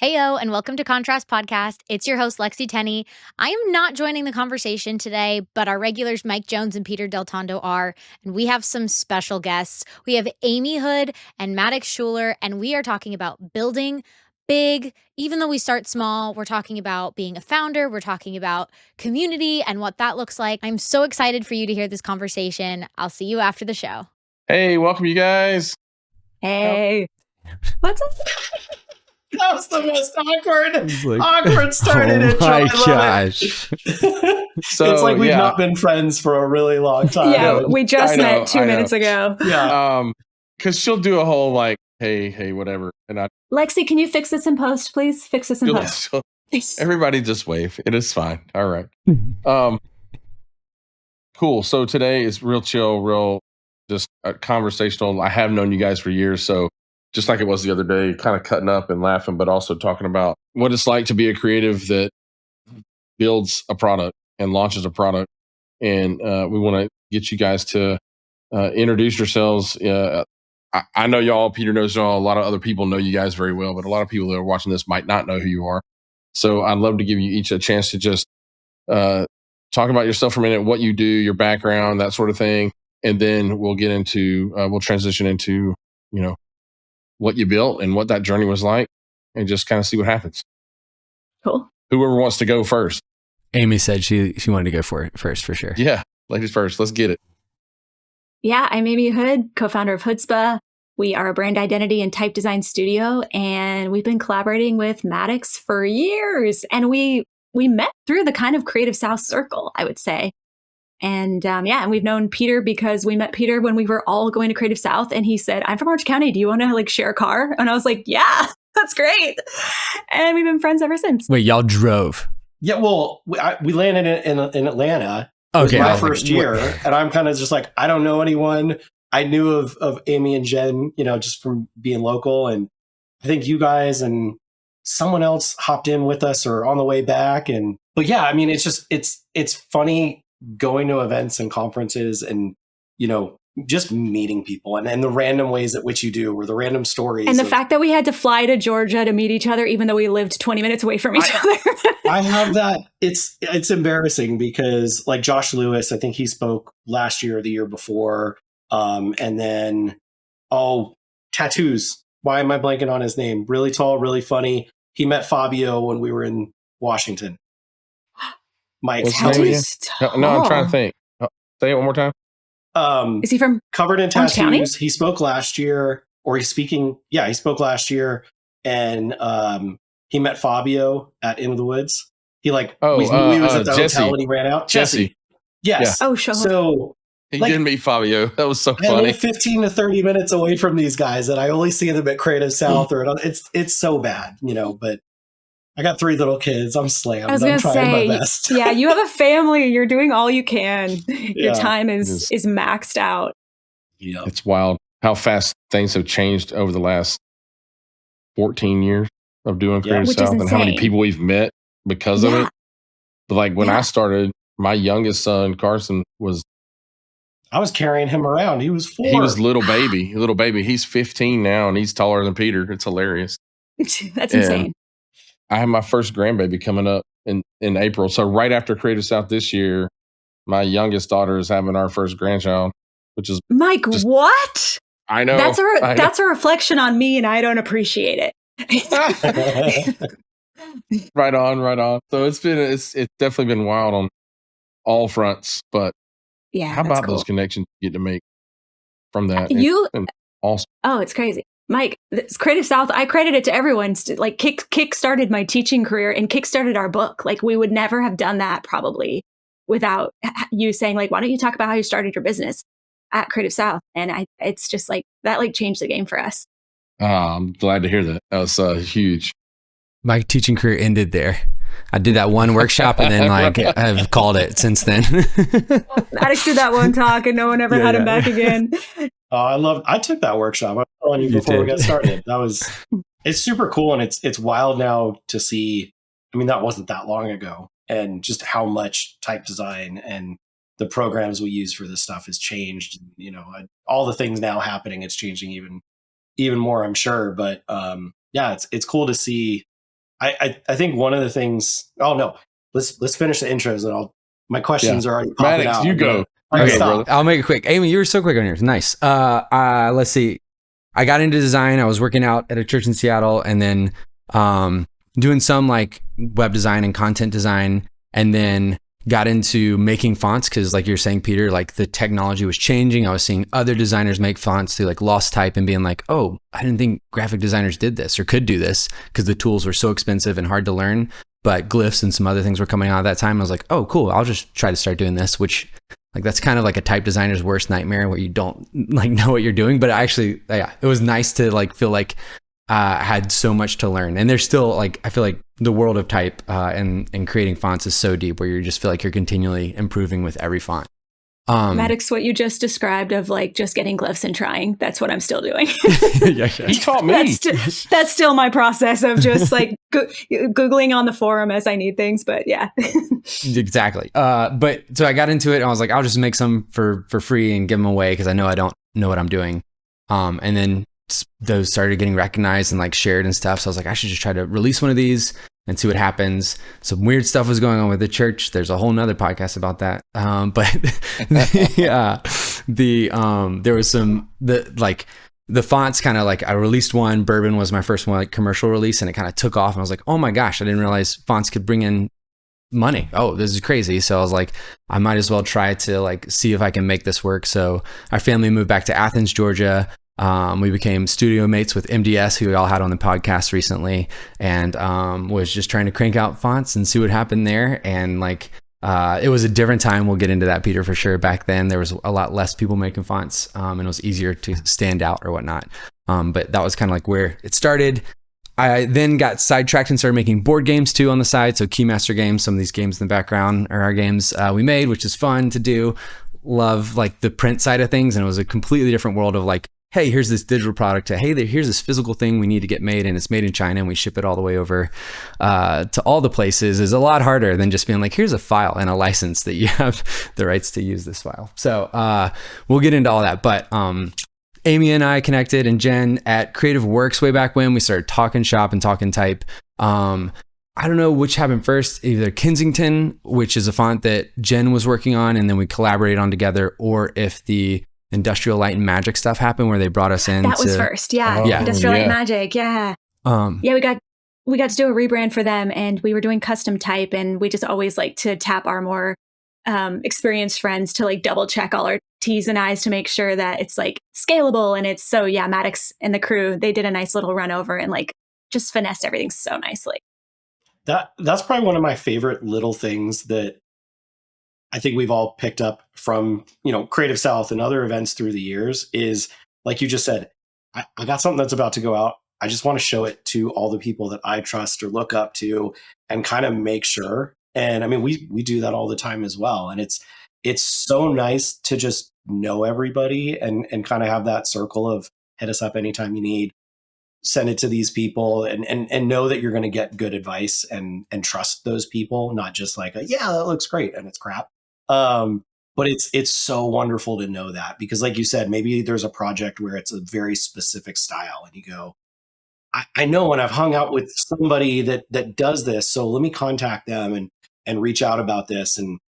Heyo, and welcome to Contrast Podcast. It's your host, Lexi Tenney. I am not joining the conversation today, but our regulars, Mike Jones and Peter Del Tondo, are, and we have some special guests. We have Amy Hood and Mattox Shuler, and we are talking about building big. Even though we start small, we're talking about being a founder, we're talking about community and what that looks like. I'm so excited for you to hear this conversation. I'll see you after the show. Hey, welcome you guys. Hey. What's up? That was the most awkward started intro. My gosh. So, it's like we've not been friends for a really long time. Yeah, we just met 2 minutes ago. Yeah. Because she'll do a whole like, hey, whatever. And Lexi, can you fix this in post, please? Fix this in post. Everybody just wave. It is fine. All right. Cool. So today is real chill, real just conversational. I have known you guys for years, so just like it was the other day, kind of cutting up and laughing, but also talking about what it's like to be a creative that builds a product and launches a product. And we want to get you guys to introduce yourselves. I know y'all, Peter knows y'all, a lot of other people know you guys very well, but a lot of people that are watching this might not know who you are. So I'd love to give you each a chance to just talk about yourself for a minute, what you do, your background, that sort of thing. And then we'll get into, we'll transition into, what you built and what that journey was like, and just kind of see what happens. Cool. Whoever wants to go first. Amy said she wanted to go for it first, for sure. Yeah, ladies first. Let's get it. Yeah, I'm Amy Hood, co-founder of Hoodzpah. We are a brand identity and type design studio, and we've been collaborating with Mattox for years. And we met through the kind of Creative South circle, I would say. And and we've known Peter because we met Peter when we were all going to Creative South, and he said, "I'm from Orange County. Do you want to share a car?" And I was like, "Yeah, that's great." And we've been friends ever since. Wait, y'all drove? Yeah, well, we landed in Atlanta. Okay, it was my first year, and I'm kind of just like, I don't know anyone. I knew of Amy and Jen, just from being local, and I think you guys and someone else hopped in with us or on the way back. But yeah, I mean, it's funny going to events and conferences and, just meeting people and the random ways at which you do, or the random stories. And the fact that we had to fly to Georgia to meet each other, even though we lived 20 minutes away from each other. I have that. It's embarrassing because like Josh Lewis, I think he spoke last year or the year before. And then, tattoos. Why am I blanking on his name? Really tall, really funny. He met Fabio when we were in Washington. Mike. Tattoos. No, I'm trying to think. Say it one more time. Is he from covered in Orange County? tattoos? He spoke last year, or he's speaking. Yeah, he spoke last year, and he met Fabio at In the Woods. He we was at the hotel and he ran out. Jesse. Yes. Yeah. Oh, sure. So he didn't meet Fabio. That was so I funny. live 15 to 30 minutes away from these guys, and I only see them at Creative South, or it's so bad, But I got 3 little kids. I'm slammed. I was going to say, my best. Yeah, you have a family. You're doing all you can. Your time is maxed out. Yeah, it's wild how fast things have changed over the last 14 years of doing Creative South, and how many people we've met because of it. But when I started, my youngest son, Carson, I was carrying him around. He was 4. He was little baby. He's 15 now, and he's taller than Peter. It's hilarious. That's insane. I have my first grandbaby coming up in April. So right after Creative South this year, my youngest daughter is having our first grandchild, which is Mike. What? I know. That's a reflection on me, and I don't appreciate it. Right on. So it's definitely been wild on all fronts. But how about those connections you get to make from that? It's been awesome. Oh, it's crazy. Mike, this Creative South, I credit it to everyone. Kick-started my teaching career and kick-started our book. We would never have done that probably without you saying, why don't you talk about how you started your business at Creative South? And it's just that changed the game for us. I'm glad to hear that. That was huge. My teaching career ended there. I did that one workshop and then I've called it since then. Mattox did that one talk and no one ever had him back again. I took that workshop. I was telling you before we got started. It's super cool, and it's wild now to see. I mean, that wasn't that long ago, and just how much type design and the programs we use for this stuff has changed. All the things now happening, it's changing even more, I'm sure. But it's cool to see I think one of the things. Oh no, let's finish the intros and my questions are already popping Mattox, out. you go. Okay, brother. I'll make it quick. Amy, you were so quick on yours. Nice. Let's see. I got into design. I was working out at a church in Seattle, and then doing some like web design and content design, and then got into making fonts because, like you're saying, Peter, like the technology was changing. I was seeing other designers make fonts through like Lost Type and being like, oh, I didn't think graphic designers did this or could do this because the tools were so expensive and hard to learn. But glyphs and some other things were coming out at that time. I was like, oh, cool. I'll just try to start doing this, which like that's kind of like a type designer's worst nightmare where you don't like know what you're doing. But actually, yeah, it was nice to like feel like I had so much to learn. And there's still like, I feel like the world of type and creating fonts is so deep where you just feel like you're continually improving with every font. Mattox, what you just described of like just getting glyphs and trying, that's what I'm still doing. You taught me. That's still my process of just like Googling on the forum as I need things. But yeah. Exactly. But so I got into it and I was like, I'll just make some for free and give them away because I know I don't know what I'm doing. And then those started getting recognized and like shared and stuff. So I was like, I should just try to release one of these and see what happens. Some weird stuff was going on with the church. There's a whole nother podcast about that. But there was the fonts kind of like, I released one. Bourbon was my first one, like commercial release, and it kind of took off. And I was like, oh my gosh, I didn't realize fonts could bring in money. Oh, this is crazy. So I was like, I might as well try to like see if I can make this work. So our family moved back to Athens, Georgia. We became studio mates with MDS, who we all had on the podcast recently, and was just trying to crank out fonts and see what happened there. And like, it was a different time. We'll get into that, Peter, for sure. Back then, there was a lot less people making fonts, and it was easier to stand out or whatnot. But that was kind of like where it started. I then got sidetracked and started making board games too on the side. So Keymaster games, some of these games in the background are our games we made, which is fun to do. Love like the print side of things. And it was a completely different world of like, hey, here's this digital product to, hey, here's this physical thing we need to get made, and it's made in China and we ship it all the way over to all the places, is a lot harder than just being like, here's a file and a license that you have the rights to use this file. So we'll get into all that. But Amy and I connected, and Jen at Creative Works way back when we started talking shop and talking type. I don't know which happened first, either Kensington, which is a font that Jen was working on and then we collaborated on together, or if the Industrial Light and Magic stuff happened where they brought us in. That was first. Yeah. Industrial Light and Magic. Yeah. We got to do a rebrand for them, and we were doing custom type, and we just always like to tap our more experienced friends to like double check all our T's and I's to make sure that it's like scalable. And it's so, yeah, Mattox and the crew, they did a nice little run over and like just finessed everything so nicely. That's probably one of my favorite little things that I think we've all picked up from, Creative South and other events through the years is, like you just said, I got something that's about to go out. I just want to show it to all the people that I trust or look up to and kind of make sure. And I mean, we do that all the time as well. And it's so nice to just know everybody and kind of have that circle of hit us up anytime you need, send it to these people and know that you're going to get good advice and trust those people, not just like, yeah, that looks great and it's crap. But it's so wonderful to know that, because like you said, maybe there's a project where it's a very specific style and you go, I know when I've hung out with somebody that does this, so let me contact them and reach out about this. And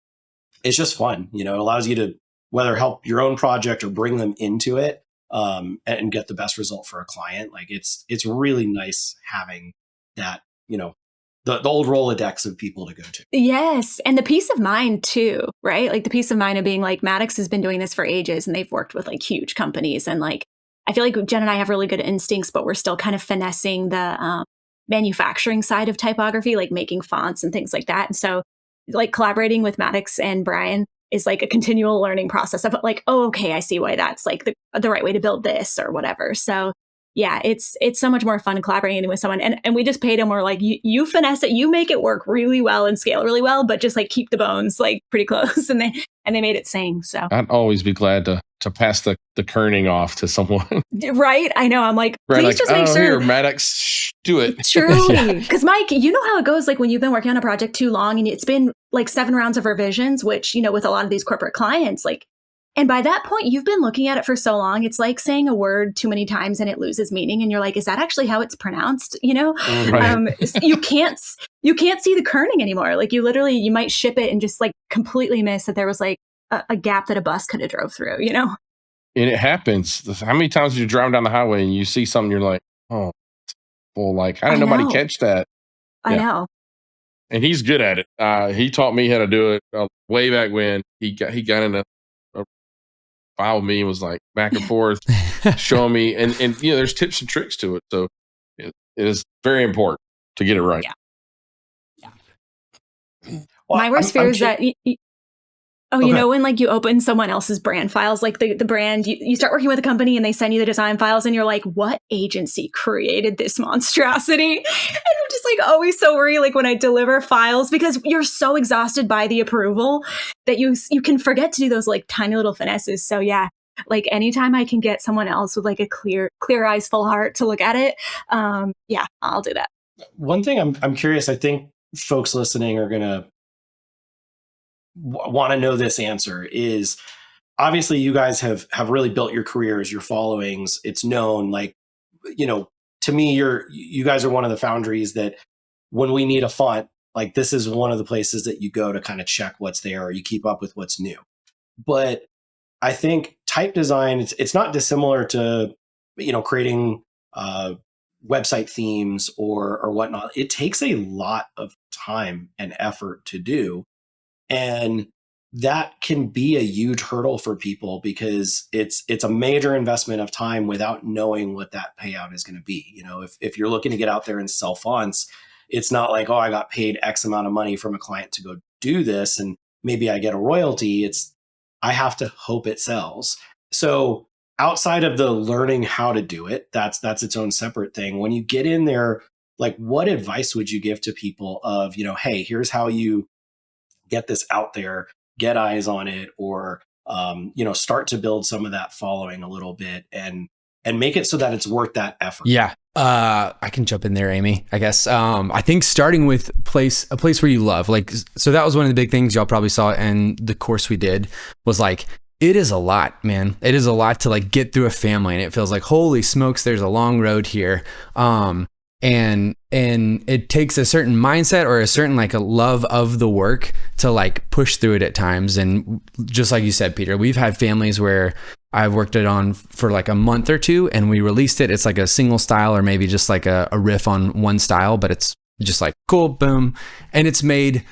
it's just fun. It allows you to whether help your own project or bring them into it, and get the best result for a client. Like it's really nice having that, the old Rolodex of people to go to. Yes. And the peace of mind too, right? Like the peace of mind of being like, Mattox has been doing this for ages and they've worked with like huge companies. And like, I feel like Jen and I have really good instincts, but we're still kind of finessing the manufacturing side of typography, like making fonts and things like that. And so like collaborating with Mattox and Brian is like a continual learning process of like, oh, okay, I see why that's like the right way to build this or whatever. So yeah, it's so much more fun collaborating with someone. And we just paid them. We're like, you finesse it, you make it work really well and scale really well, but just like keep the bones like pretty close. And they made it sing. So I'd always be glad to pass the kerning off to someone. Right. I know. I'm like, please like, just make sure. Here, Mattox, do it. Truly. Because Mike, you know how it goes, like when you've been working on a project too long and it's been like 7 rounds of revisions, which, with a lot of these corporate clients, like And by that point, you've been looking at it for so long. It's like saying a word too many times and it loses meaning. And you're like, is that actually how it's pronounced? You know, Right. you can't see the kerning anymore. Like you might ship it and just like completely miss that there was like a gap that a bus could have drove through, you know? And it happens. How many times you're driving down the highway and you see something, you're like, oh, well, like, how did I nobody know. catch that? I Yeah. know. And he's good at it. He taught me how to do it way back when he got in a file with me and was like back and forth, showing me. And there's tips and tricks to it. So it is very important to get it right. Yeah. Well, My worst fear is that you know, when like you open someone else's brand files, like the brand, you start working with a company and they send you the design files and you're like, what agency created this monstrosity? And I'm just like always so worried, like when I deliver files, because you're so exhausted by the approval that you can forget to do those like tiny little finesses. So yeah, like anytime I can get someone else with like a clear eyes, full heart to look at it, yeah, I'll do that. One thing I'm curious, I think folks listening are going to want to know this answer is, obviously you guys have really built your careers, your followings. It's known, like, to me, you guys are one of the foundries that when we need a font, like this is one of the places that you go to kind of check what's there or you keep up with what's new. But I think type design, it's not dissimilar to, creating website themes or whatnot. It takes a lot of time and effort to do. And that can be a huge hurdle for people because it's a major investment of time without knowing what that payout is going to be. If you're looking to get out there and sell fonts, it's not like, oh, I got paid X amount of money from a client to go do this and maybe I get a royalty. I have to hope it sells. So outside of the learning how to do it, that's its own separate thing. When you get in there, like, what advice would you give to people of, hey, here's how you get this out there, get eyes on it, or start to build some of that following a little bit and make it so that it's worth that effort. Yeah. I can jump in there, Amy, I guess. I think starting with a place where you love, like, so that was one of the big things y'all probably saw in the course we did, was like, it is a lot, man. It is a lot to like get through a family, and it feels like, holy smokes, there's a long road here. And it takes a certain mindset or a certain like a love of the work to like push through it at times. And just like you said, Peter, we've had families where I've worked it on for like a month or two and we released it. It's like a single style or maybe just like a riff on one style, but it's just like cool, boom. And it's made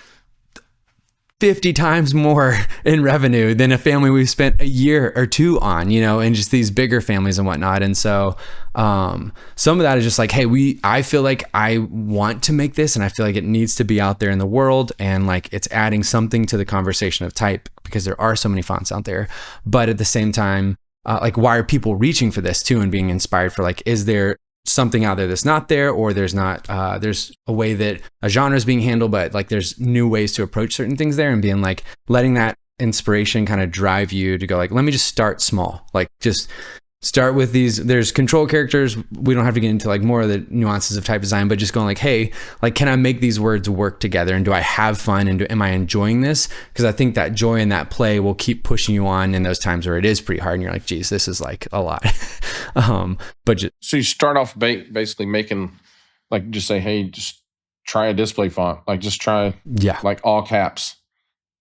50 times more in revenue than a family we've spent a year or two on, and just these bigger families and whatnot. And so some of that is just like, hey, I feel like I want to make this and I feel like it needs to be out there in the world, and like it's adding something to the conversation of type because there are so many fonts out there. But at the same time, like, why are people reaching for this too and being inspired for, like, is there something out there that's not there, or there's not there's a way that a genre is being handled, but like there's new ways to approach certain things there, and being like letting that inspiration kind of drive you to go like, let me just start small, like just start with these. There's control characters. We don't have to get into like more of the nuances of type design, but just going like, hey, like, can I make these words work together, and do I have fun, and am I enjoying this? Because I think that joy and that play will keep pushing you on in those times where it is pretty hard and you're like, geez, this is like a lot. So you start off basically making, like, just say, hey, just try a display font, like just try like all caps,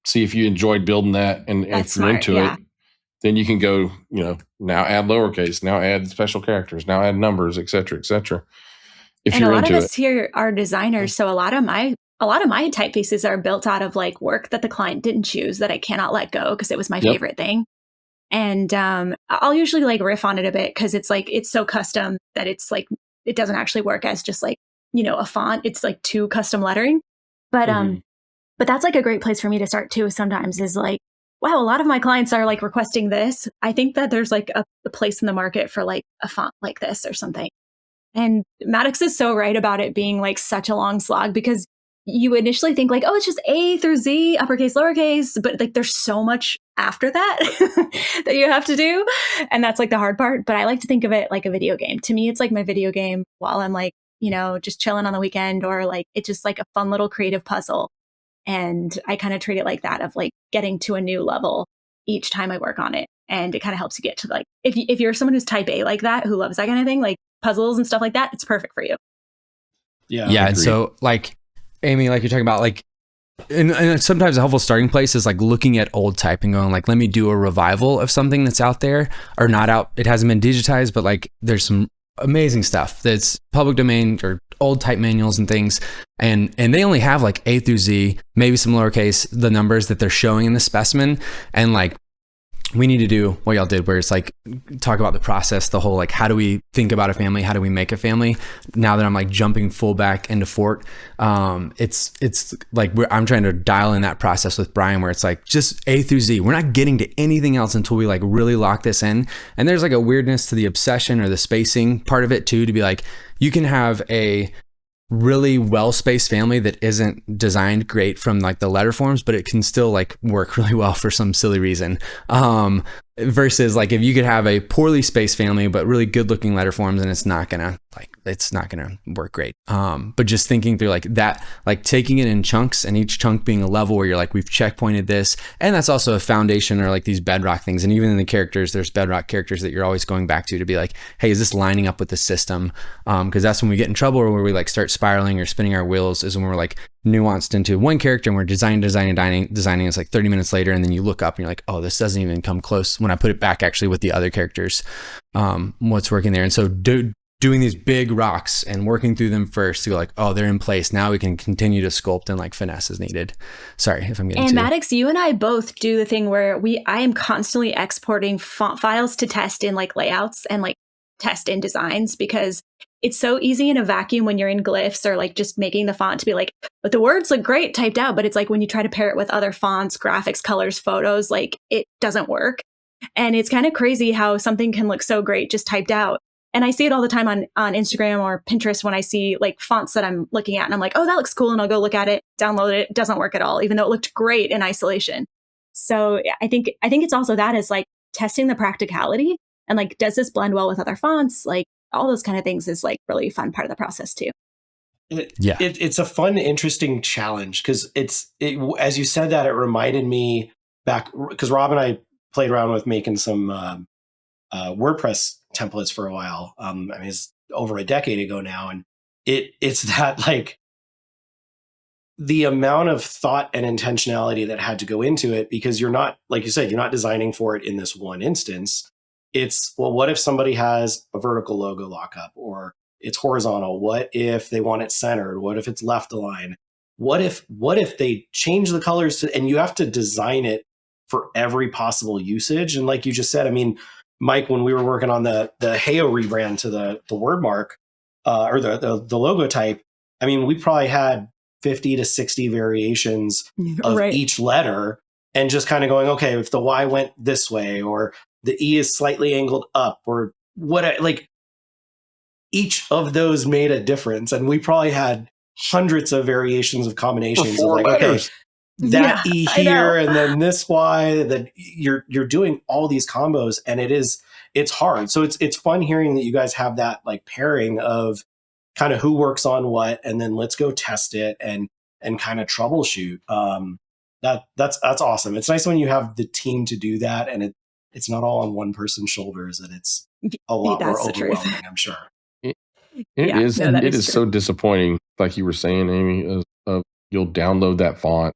see if you enjoyed building that, and if you're into it, then you can go, now add lowercase, now add special characters, now add numbers, et cetera, et cetera. And a lot of us here are designers, so a lot of my typefaces are built out of like work that the client didn't choose that I cannot let go because it was my favorite thing. And I'll usually like riff on it a bit because it's like, it's so custom that it's like, it doesn't actually work as just like, a font. It's like too custom lettering. But but that's like a great place for me to start too sometimes, is like, wow, a lot of my clients are like requesting this. I think that there's like a place in the market for like a font like this or something. And Mattox is so right about it being like such a long slog, because you initially think like, oh, it's just A through Z, uppercase, lowercase, but like there's so much after that that you have to do. And that's like the hard part. But I like to think of it like a video game. To me, it's like my video game while I'm like, just chilling on the weekend, or like, it's just like a fun little creative puzzle. And I kind of treat it like that, of like getting to a new level each time I work on it. And it kind of helps you get to like, if you're someone who's type A like that, who loves that kind of thing, like puzzles and stuff like that, it's perfect for you. Yeah. And so like, Amy, like you're talking about, like, and sometimes a helpful starting place is like looking at old type and going like, let me do a revival of something that's out there or not out. It hasn't been digitized, but like there's some amazing stuff that's public domain or old type manuals and things. And they only have like A through Z, maybe some lowercase, the numbers that they're showing in the specimen. And like, we need to do what y'all did, where it's like talk about the process, the whole like, how do we think about a family? How do we make a family? Now that I'm like jumping full back into Fort, it's like I'm trying to dial in that process with Brian, where it's like just A through Z. We're not getting to anything else until we like really lock this in. And there's like a weirdness to the obsession or the spacing part of it too, to be like, you can have a really well-spaced family that isn't designed great from like the letter forms, but it can still like work really well for some silly reason. Versus like if you could have a poorly spaced family, but really good looking letter forms, and it's not gonna work great. But just thinking through like that, like taking it in chunks and each chunk being a level where you're like, we've checkpointed this. And that's also a foundation or like these bedrock things. And even in the characters, there's bedrock characters that you're always going back to be like, hey, is this lining up with the system? Cause that's when we get in trouble, or where we like start spiraling or spinning our wheels, is when we're like nuanced into one character and we're designing. It's like 30 minutes later. And then you look up and you're like, oh, this doesn't even come close when I put it back actually with the other characters, what's working there. And so doing these big rocks and working through them first to go like, oh, they're in place. Now we can continue to sculpt and like finesse as needed. Sorry if I'm getting And Mattox, you and I both do the thing where I am constantly exporting font files to test in like layouts and like test in designs, because it's so easy in a vacuum when you're in glyphs or like just making the font to be like, but the words look great typed out. But it's like when you try to pair it with other fonts, graphics, colors, photos, like it doesn't work. And it's kind of crazy how something can look so great just typed out. And I see it all the time on Instagram or Pinterest when I see like fonts that I'm looking at and I'm like, oh, that looks cool. And I'll go look at it, download it. It doesn't work at all, even though it looked great in isolation. So I think it's also that is like testing the practicality and like, does this blend well with other fonts? Like all those kind of things is like really fun part of the process too. It's a fun, interesting challenge because as you said that, it reminded me back because Rob and I played around with making some WordPress templates for a while. I mean, it's over a decade ago now, and it's that like the amount of thought and intentionality that had to go into it, because you're not, like you said, you're not designing for it in this one instance. It's, well, what if somebody has a vertical logo lockup or it's horizontal? What if they want it centered? What if it's left aligned? What if they change the colors and you have to design it for every possible usage? And like you just said, I mean, Mike, when we were working on the Heyo rebrand to the word mark or the logo type, I mean, we probably had 50 to 60 variations of each letter, and just kind of going, okay, if the Y went this way, or the E is slightly angled up, or what, like each of those made a difference. And we probably had hundreds of variations of combinations of like, okay, that E here, and then this Y, that you're doing all these combos, and it's hard. So it's fun hearing that you guys have that like pairing of kind of who works on what, and then let's go test it and kind of troubleshoot. That's awesome. It's nice when you have the team to do that, and it's not all on one person's shoulders, and it's a lot more overwhelming, I'm sure. It is so disappointing, like you were saying, Amy. You'll download that font.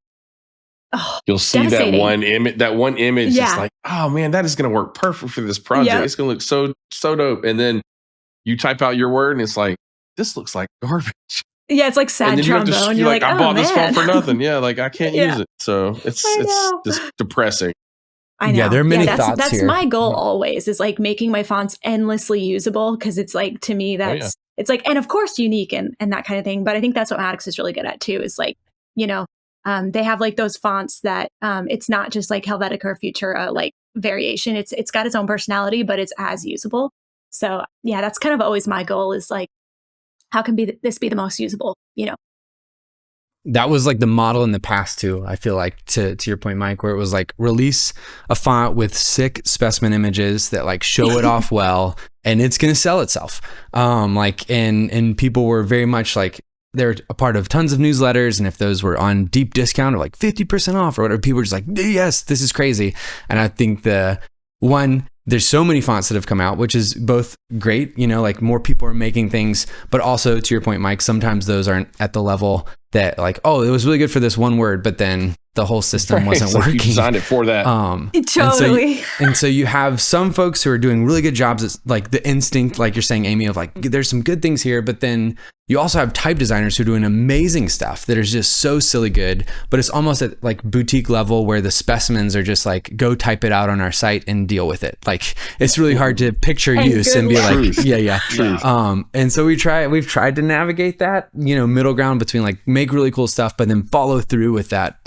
Oh, you'll see that one image. It's like, oh man, that is going to work perfect for this project. Yep. It's going to look so dope. And then you type out your word, and it's like, this looks like garbage. Yeah, it's like sad trombone. You're like, I bought this font for nothing. Yeah, like I can't use it. So it's just depressing. I know. Yeah, there are many thoughts that's here. My goal always is like making my fonts endlessly usable, because it's like, to me, that's it's like, and of course unique and that kind of thing. But I think that's what Mattox is really good at too, is like, you know, they have like those fonts that it's not just like Helvetica or Futura like variation. It's got its own personality, but it's as usable. So yeah, that's kind of always my goal, is like, how can this be the most usable, you know? That was like the model in the past too, I feel like, to your point, Mike, where it was like, release a font with sick specimen images that like show it off well, and it's going to sell itself. And people were very much like they're a part of tons of newsletters, and if those were on deep discount or like 50% off or whatever, people were just like, yes, this is crazy. And I think there's so many fonts that have come out, which is both great, like more people are making things, but also to your point, Mike, sometimes those aren't at the level that like, oh, it was really good for this one word, but then the whole system wasn't working. You designed it for that. Totally. And so you have some folks who are doing really good jobs at like the instinct, like you're saying, Amy, of like, there's some good things here, but then you also have type designers who are doing amazing stuff that is just so silly good, but it's almost at like boutique level where the specimens are just like, go type it out on our site and deal with it. Like it's really hard to picture use and be like, yeah. And so we've tried to navigate that, middle ground between like make really cool stuff, but then follow through with that,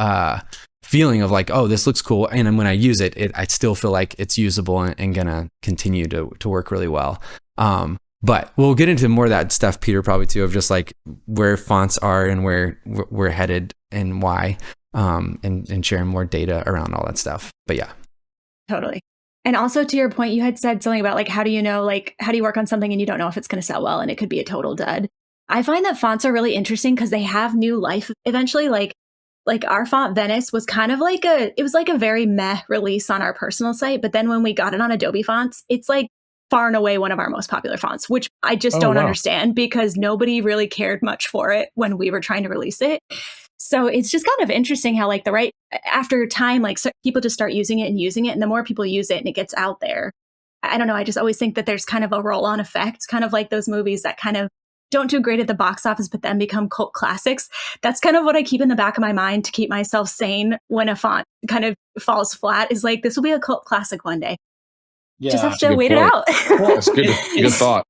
feeling of like, oh, this looks cool. And when I use it, I still feel like it's usable and gonna continue to work really well. But we'll get into more of that stuff, Peter, probably too, of just like where fonts are and where we're headed and why, and sharing more data around all that stuff. But yeah. Totally. And also to your point, you had said something about like, how do you work on something and you don't know if it's going to sell well and it could be a total dud. I find that fonts are really interesting because they have new life eventually. Like our font Venice was kind of like a very meh release on our personal site. But then when we got it on Adobe Fonts, it's like far and away one of our most popular fonts, which I just don't understand because nobody really cared much for it when we were trying to release it. So it's just kind of interesting how like after time, like people just start using it. And the more people use it and it gets out there, I don't know. I just always think that there's kind of a roll-on effect, kind of like those movies that kind of don't do great at the box office, but then become cult classics. That's kind of what I keep in the back of my mind to keep myself sane when a font kind of falls flat, is like, this will be a cult classic one day. Yeah, just have to wait it out. Well, that's good thought.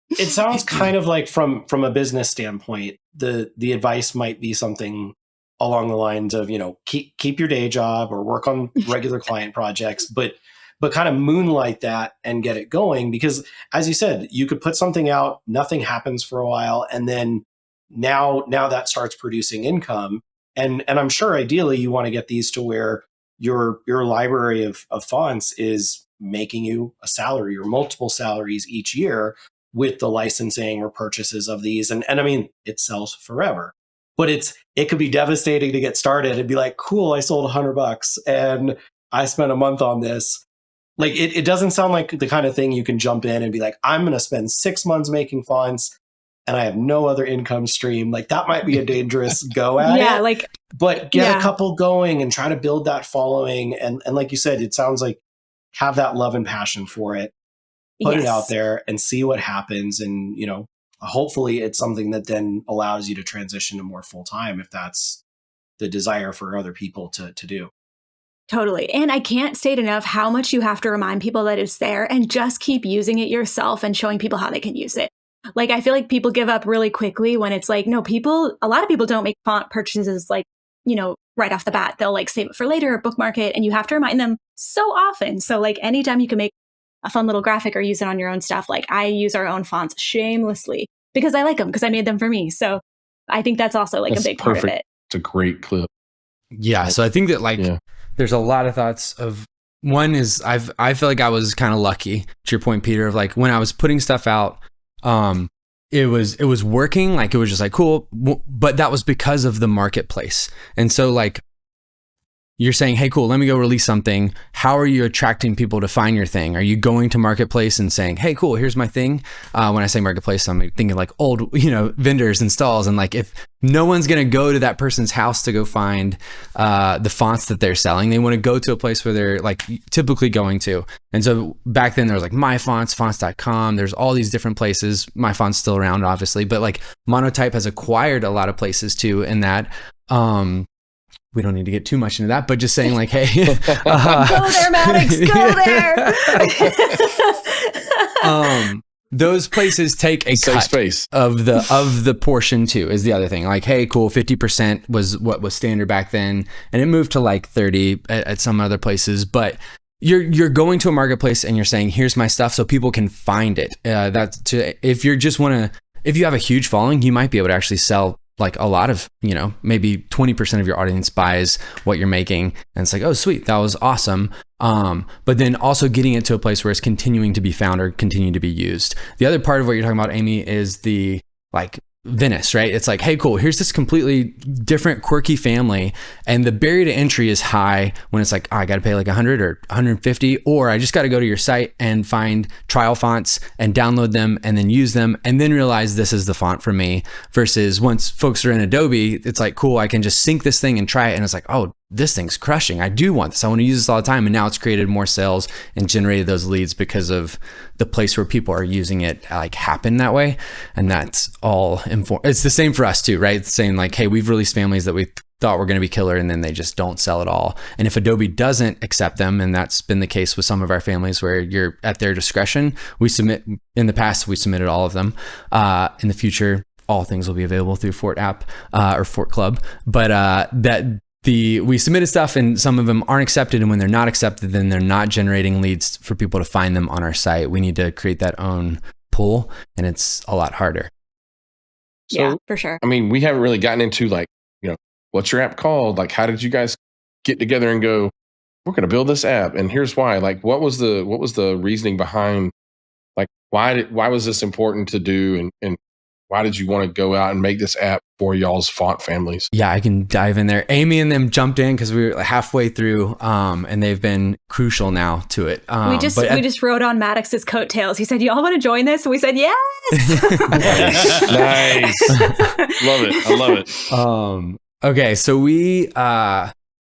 It sounds kind of like from a business standpoint, the advice might be something along the lines of, keep your day job or work on regular client projects, but kind of moonlight that and get it going. Because as you said, you could put something out, nothing happens for a while. And then now that starts producing income. And I'm sure ideally you want to get these to where your library of fonts is making you a salary or multiple salaries each year with the licensing or purchases of these. And I mean, it sells forever, but it could be devastating to get started and be like, cool, I sold $100 and I spent a month on this. Like, it doesn't sound like the kind of thing you can jump in and be like, I'm going to spend 6 months making fonts and I have no other income stream. Like, that might be a dangerous go at it. But get a couple going and try to build that following. And like you said, it sounds like have that love and passion for it. Put it out there and see what happens. And, hopefully it's something that then allows you to transition to more full time if that's the desire for other people to do. Totally. And I can't state enough how much you have to remind people that it's there and just keep using it yourself and showing people how they can use it. Like, I feel like people give up really quickly when it's like, no, a lot of people don't make font purchases like, right off the bat. They'll like save it for later or bookmark it. And you have to remind them so often. So like anytime you can make a fun little graphic or use it on your own stuff, like I use our own fonts shamelessly because I like them, because I made them for me. So I think that's also like a big part of it. It's a great clip. Yeah. So I think that there's a lot of thoughts of, one is I feel like I was kind of lucky, to your point, Peter, of like when I was putting stuff out, it was working, like it was just like cool, but that was because of the marketplace. And so like you're saying, hey, cool, let me go release something. How are you attracting people to find your thing? Are you going to marketplace and saying, hey, cool, here's my thing? When I say marketplace, I'm thinking like old, vendors and stalls. And like, if no one's going to go to that person's house to go find the fonts that they're selling, they want to go to a place where they're like typically going to. And so back then there was like My Fonts, fonts.com. There's all these different places. My Font's still around, obviously, but like Monotype has acquired a lot of places too in that. We don't need to get too much into that, but just saying like, hey, go there, Mattox, go there. Those places take a cut space of the portion too, is the other thing. Like, hey, cool, 50% was what was standard back then, and it moved to like 30 at some other places. But you're going to a marketplace and you're saying, here's my stuff, so people can find it. If you have a huge following, you might be able to actually sell like a lot of, maybe 20% of your audience buys what you're making. And it's like, oh, sweet, that was awesome. But then also getting it to a place where it's continuing to be found or continuing to be used. The other part of what you're talking about, Amy, is the like Venice, right? It's like, hey, cool, here's this completely different, quirky family. And the barrier to entry is high when it's like, oh, I got to pay like 100 or 150, or I just got to go to your site and find trial fonts and download them and then use them and then realize this is the font for me. Versus once folks are in Adobe, it's like, cool, I can just sync this thing and try it. And it's like, oh, this thing's crushing. I do want this. I want to use this all the time. And now it's created more sales and generated those leads because of the place where people are using it like happen that way. And that's all informed. It's the same for us too, right? It's saying like, hey, we've released families that we thought were going to be killer and then they just don't sell at all. And if Adobe doesn't accept them, and that's been the case with some of our families where you're at their discretion, in the past, we submitted all of them. In the future, all things will be available through Fort app or Fort Club. But we submitted stuff and some of them aren't accepted, and when they're not accepted, then they're not generating leads for people to find them on our site. We need to create that own pool, and it's a lot harder. Yeah, for sure. I mean, we haven't really gotten into like, what's your app called? Like, how did you guys get together and go, we're going to build this app and here's why? Like, what was the reasoning behind, like, why was this important to do? And why did you want to go out and make this app for y'all's font families? Yeah, I can dive in there. Amy and them jumped in because we were halfway through, and they've been crucial now to it. We just rode on Mattox's coattails. He said, "Y'all want to join this?" And we said, "Yes." Nice. Love it. I love it. Okay, so we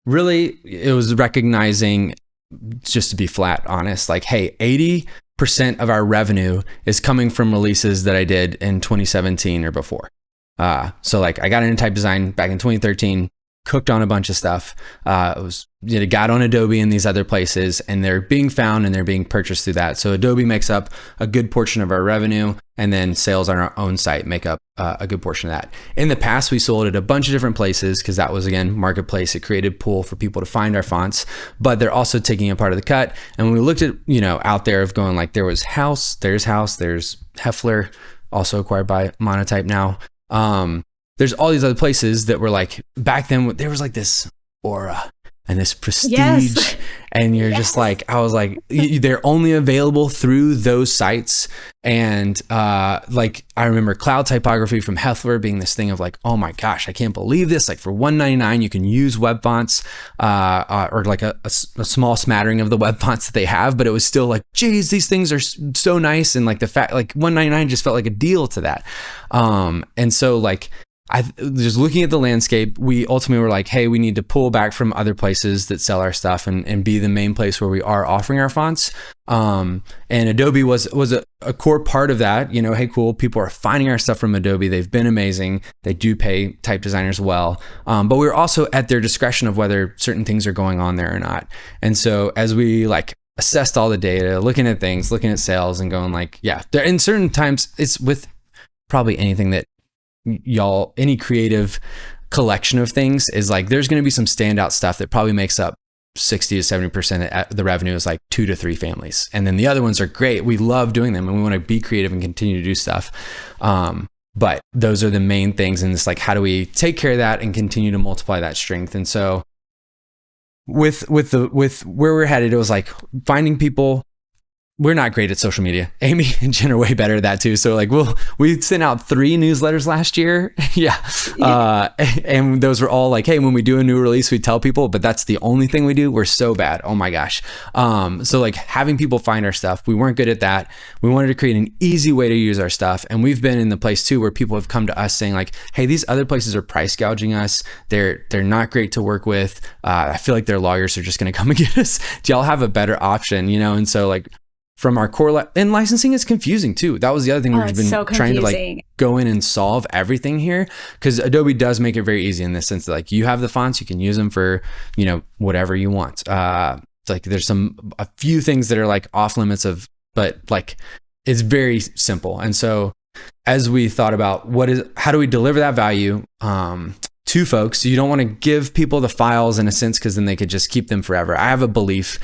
really, it was recognizing, just to be flat honest, like, hey, 80% of our revenue is coming from releases that I did in 2017 or before. So like I got into type design back in 2013, cooked on a bunch of stuff. Got on Adobe and these other places, and they're being found and they're being purchased through that. So Adobe makes up a good portion of our revenue, and then sales on our own site make up a good portion of that. In the past, we sold at a bunch of different places because that was, again, marketplace. It created pool for people to find our fonts, but they're also taking a part of the cut. And when we looked at, out there of going like, there's Heffler, also acquired by Monotype now. There's all these other places that were like, back then there was like this aura and this prestige. Yes. And you're just like, I was like, they're only available through those sites. And like, I remember cloud typography from Heffler being this thing of like, oh my gosh, I can't believe this. Like for $1.99, you can use web fonts or like a small smattering of the web fonts that they have. But it was still like, geez, these things are so nice. And like the fact, like $1.99 just felt like a deal to that. And so like, just looking at the landscape, we ultimately were like, hey, we need to pull back from other places that sell our stuff and be the main place where we are offering our fonts. And Adobe was a core part of that. Hey, cool, people are finding our stuff from Adobe. They've been amazing. They do pay type designers well. But we're also at their discretion of whether certain things are going on there or not. And so as we like assessed all the data, looking at things, looking at sales and going like, yeah, there in certain times, it's with probably anything that any creative collection of things is like, there's going to be some standout stuff that probably makes up 60 to 70% of the revenue is like 2 to 3 families. And then the other ones are great. We love doing them and we want to be creative and continue to do stuff. But those are the main things. And it's like, how do we take care of that and continue to multiply that strength? And so with where we're headed, it was like finding people. We're not great at social media. Amy and Jen are way better at that too. So like we sent out 3 newsletters last year. Yeah. And those were all like, hey, when we do a new release, we tell people, but that's the only thing we do. We're so bad. Oh my gosh. So like having people find our stuff, we weren't good at that. We wanted to create an easy way to use our stuff. And we've been in the place too, where people have come to us saying like, hey, these other places are price gouging us. They're not great to work with. I feel like their lawyers are just going to come and get us. Do y'all have a better option? And so like, from our core and licensing is confusing too. That was the other thing we've been trying to like go in and solve everything here, because Adobe does make it very easy in this sense that like you have the fonts, you can use them for whatever you want. It's like there's a few things that are like off limits but like it's very simple. And so as we thought about how do we deliver that value to folks, you don't want to give people the files in a sense because then they could just keep them forever. I have a belief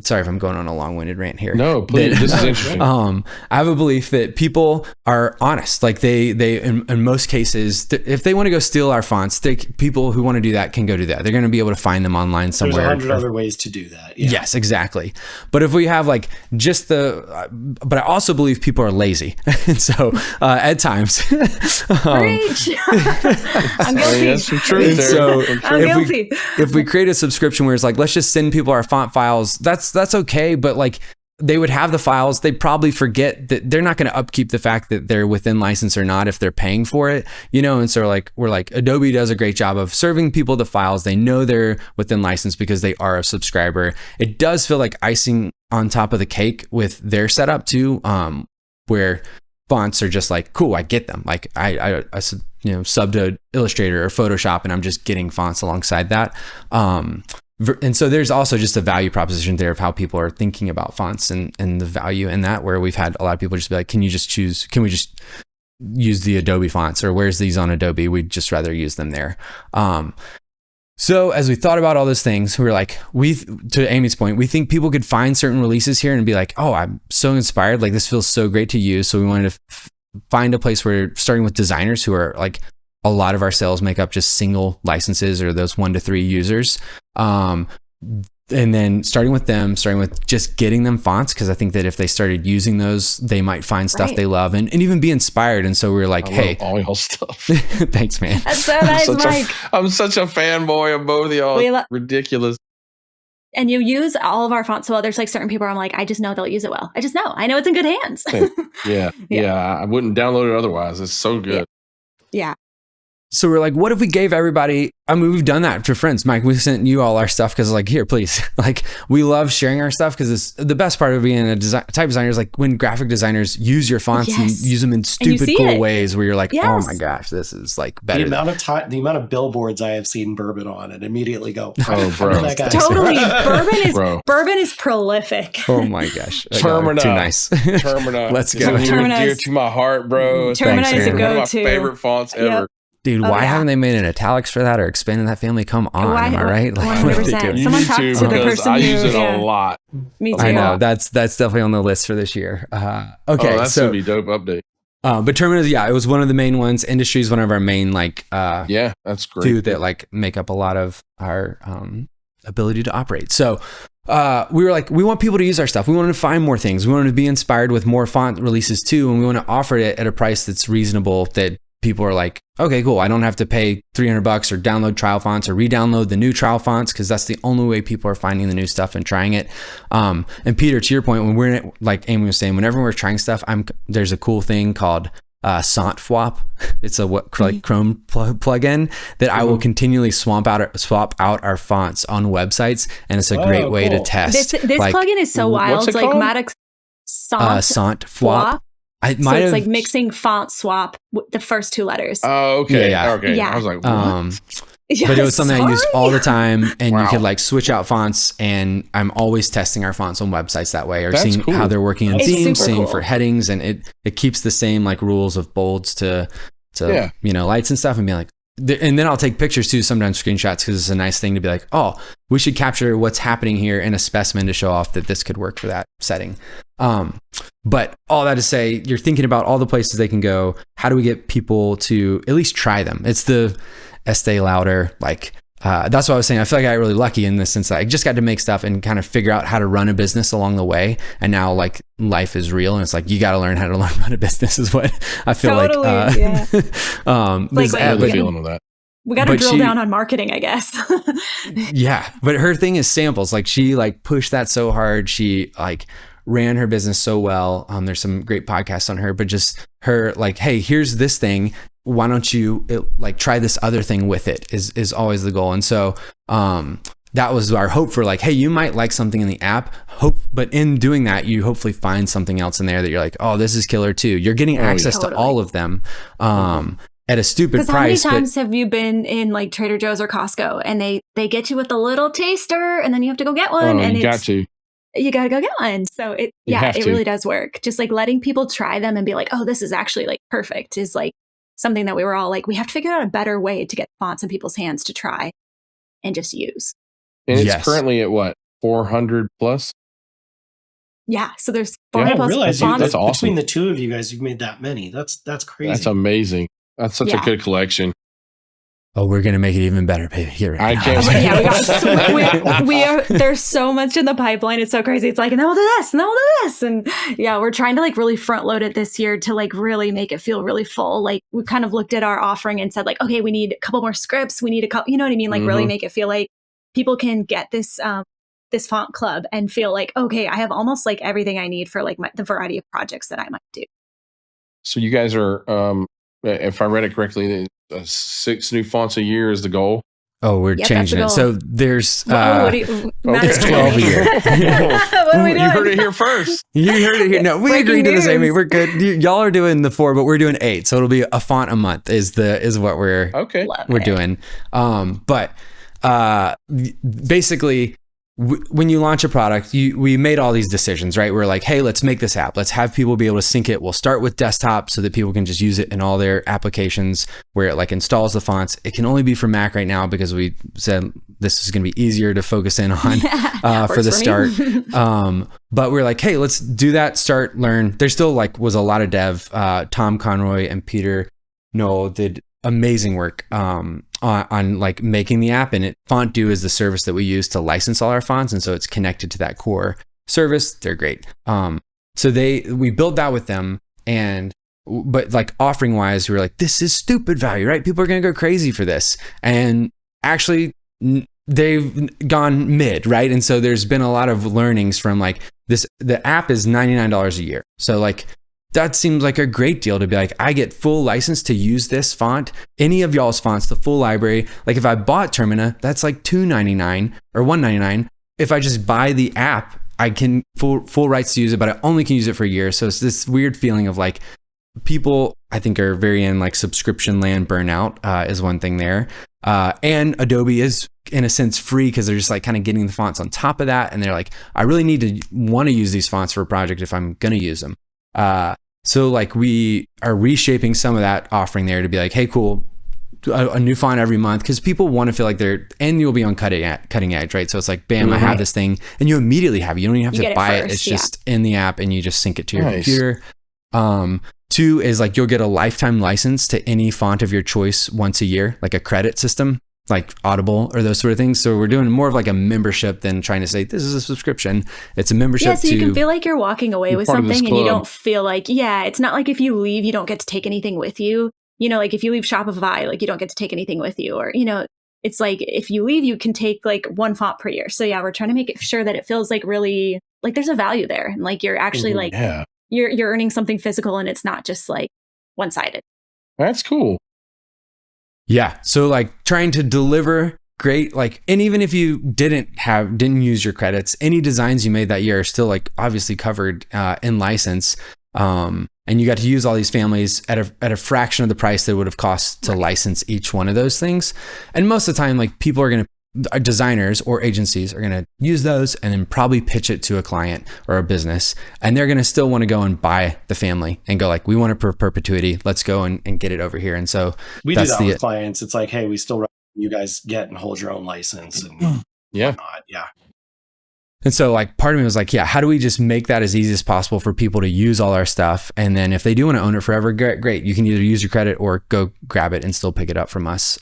sorry if I'm going on a long-winded rant here. No, please. This is interesting. I have a belief that people are honest. Like they in most cases, if they want to go steal our fonts, people who want to do that can go do that. They're going to be able to find them online somewhere. There's 100 other ways to do that. Yeah. Yes, exactly. But if we have like just but I also believe people are lazy. And so at times, Preach. I'm guilty. That's some truth there. So I'm guilty. if we create a subscription where it's like, let's just send people our font files, that's okay. But like they would have the files, they probably forget that they're not going to upkeep the fact that they're within license or not if they're paying for it, and so we're like Adobe does a great job of serving people the files. They know they're within license because they are a subscriber. It does feel like icing on top of the cake with their setup too, where fonts are just like, cool, I get them. Like I sub to Illustrator or Photoshop and I'm just getting fonts alongside that. And so there's also just a value proposition there of how people are thinking about fonts and the value in that, where we've had a lot of people just be like, can we just use the Adobe fonts, or where's these on Adobe? We'd just rather use them there. So as we thought about all those things, we were like, to Amy's point, we think people could find certain releases here and be like, oh, I'm so inspired. Like this feels so great to use. So we wanted to find a place where, starting with designers who are like, a lot of our sales make up just single licenses or those 1 to 3 users. And then starting with just getting them fonts, because I think that if they started using those, they might find stuff they love and even be inspired. And so we were like, hey, all y'all stuff. Thanks, man. That's so nice, Mike. I'm such a fanboy of both of y'all. Ridiculous. And you use all of our fonts well. There's like certain people I'm like, I just know they'll use it well. I just know. I know it's in good hands. Yeah. I wouldn't download it otherwise. It's so good. Yeah. So we're like, what if we gave everybody, we've done that to friends. Mike, we sent you all our stuff because like, here, please. Like, we love sharing our stuff because it's the best part of being a type designer is like when graphic designers use your fonts and use them in stupid cool ways where you're like, oh my gosh, this is like better. The amount of billboards I have seen Bourbon on and immediately go, oh, bro. That guy. Totally. Bourbon is prolific. Oh my gosh. Termina. Too nice. Termina. Let's go. Termina dear to my heart, bro. Termina is a go-to. One of my favorite fonts ever. Dude, why haven't they made an italics for that or expanded that family? Come on, am I right? Like, 100%. Someone talk to the person I use it a lot. Me too. I know that's definitely on the list for this year. Okay, that's gonna be dope update. But Termina, it was one of the main ones. Industry is one of our main that's great. Two that like make up a lot of our ability to operate. So we were like, we want people to use our stuff. We wanted to find more things. We wanted to be inspired with more font releases too, and we want to offer it at a price that's reasonable that people are like, okay, cool. I don't have to pay $300 or download trial fonts or re-download the new trial fonts, because that's the only way people are finding the new stuff and trying it. And Peter, to your point, when we're in it, like Amy was saying, whenever we're trying stuff, there's a cool thing called SontFwap. It's a Chrome plugin that I will continually swap out our fonts on websites, and it's a great way to test. This plugin is so wild. What's it like called? Mattox SontFwap. It's like mixing font swap the first 2 letters. Oh, okay. Yeah. Okay. Yeah. I was like, what? But it was something I used all the time, and you could like switch out fonts, and I'm always testing our fonts on websites that way, or That's seeing cool. how they're working in It's themes, super seeing cool. for headings, and it keeps the same like rules of bolds to lights and stuff, and being like, and then I'll take pictures too, sometimes screenshots, because it's a nice thing to be like, oh, we should capture what's happening here in a specimen to show off that this could work for that setting. But all that to say, you're thinking about all the places they can go. How do we get people to at least try them? It's the Estee Lauder, that's what I was saying. I feel like I got really lucky in this sense that I just got to make stuff and kind of figure out how to run a business along the way. And now like life is real, and it's like, you got to learn how to run a business is what I feel Totally, like. yeah. I have a feeling with that. We got to drill down on marketing, I guess. Yeah. But her thing is samples. Like she like pushed that so hard. She like ran her business so well. There's some great podcasts on her, but just her like, hey, here's this thing. Why don't you try this other thing with it is always the goal. And so that was our hope for like, hey, you might like something in the app, but in doing that, you hopefully find something else in there that you're like, oh, this is killer too. You're getting access to all of them at a stupid price. How many times have you been in like Trader Joe's or Costco, and they get you with a little taster, and then you have to go get one, and you got to go get one. So it really does work. Just like letting people try them and be like, oh, this is actually like perfect is like something that we were all like, we have to figure out a better way to get fonts in people's hands to try and just use. And it's currently at what, 400 plus. Yeah. So there's Yeah, 400 I plus realize fonts. That's awesome. between the two of you guys, you've made that many. That's crazy. That's amazing. That's such a Yeah. good collection. Oh, we're gonna make it even better, baby. Here, I can't. Yeah, we got we are there's so much in the pipeline. It's so crazy. It's like, and then we'll do this, and then we'll do this. And yeah, we're trying to like really front load it this year to like really make it feel really full. Like we kind of looked at our offering and said like, okay, we need a couple more scripts. We need a couple, you know what I mean? Like really Mhm. make it feel like people can get this this font club and feel like, okay, I have almost like everything I need for like the variety of projects that I might do. So you guys are, if I read it correctly, 6 new fonts a year is the goal. Oh, we're Yep, changing it. that's the So there's What do you, Matt, it's 12 a year. what are we doing? You heard it here first. You heard it here. No, we Breaking agreed to this, Amy. news. We're good. Y'all are doing the 4, but we're doing 8. So it'll be a font a month is what we're Okay. Love we're it. doing. But basically, when you launch a product, we made all these decisions, right? We're like, hey, let's make this app. Let's have people be able to sync it. We'll start with desktop so that people can just use it in all their applications where it like installs the fonts. It can only be for Mac right now because we said this is going to be easier to focus in on for the start. But we're like, hey, let's do that. Start, learn. There still like was a lot of dev. Tom Conroy and Peter Noel did amazing work on like making the app, and Fontdo is the service that we use to license all our fonts, and so it's connected to that core service. They're great. So we built that with them, but like offering wise, we were like, this is stupid value, right? People are gonna go crazy for this, and actually they've gone mid, right? And so there's been a lot of learnings from like this. The app is $99 a year, so like that seems like a great deal to be like, I get full license to use this font, any of y'all's fonts, the full library. Like if I bought Termina, that's like $2.99 or $1.99. If I just buy the app, I can full rights to use it, but I only can use it for a year. So it's this weird feeling of like people, I think, are very in like subscription land burnout is one thing there. And Adobe is in a sense free because they're just like kind of getting the fonts on top of that. And they're like, I really need to want to use these fonts for a project if I'm going to use them. So like we are reshaping some of that offering there to be like, hey, cool, a new font every month, because people want to feel like and you'll be on cutting edge, right? So it's like, bam, I have this thing, and you immediately have it. You don't even have to buy it. It's just in the app, and you just sync it to your computer. 2 is like you'll get a lifetime license to any font of your choice once a year, like a credit system, like Audible or those sort of things. So we're doing more of like a membership than trying to say this is a subscription. It's a membership. Yeah, so you can feel like you're walking away with something and you club. don't feel like, it's not like if you leave, you don't get to take anything with you. You know, like if you leave Shopify, like you don't get to take anything with you, or, it's like if you leave, you can take like 1 font per year. So yeah, we're trying to make it sure that it feels like really like there's a value there. And like you're actually like, you're earning something physical and it's not just like one-sided. That's cool. Yeah. So like trying to deliver great, like, and even if you didn't use your credits, any designs you made that year are still like obviously covered in license. And you got to use all these families at a fraction of the price that it would have cost to license each one of those things. And most of the time, like designers or agencies are going to use those and then probably pitch it to a client or a business. And they're going to still want to go and buy the family and go like, we want it for perpetuity. Let's go and get it over here. And so we do that with clients. It's like, hey, we still recommend you guys get and hold your own license. And whatnot. Yeah. And so like part of me was like, how do we just make that as easy as possible for people to use all our stuff? And then if they do want to own it forever, great. You can either use your credit or go grab it and still pick it up from us.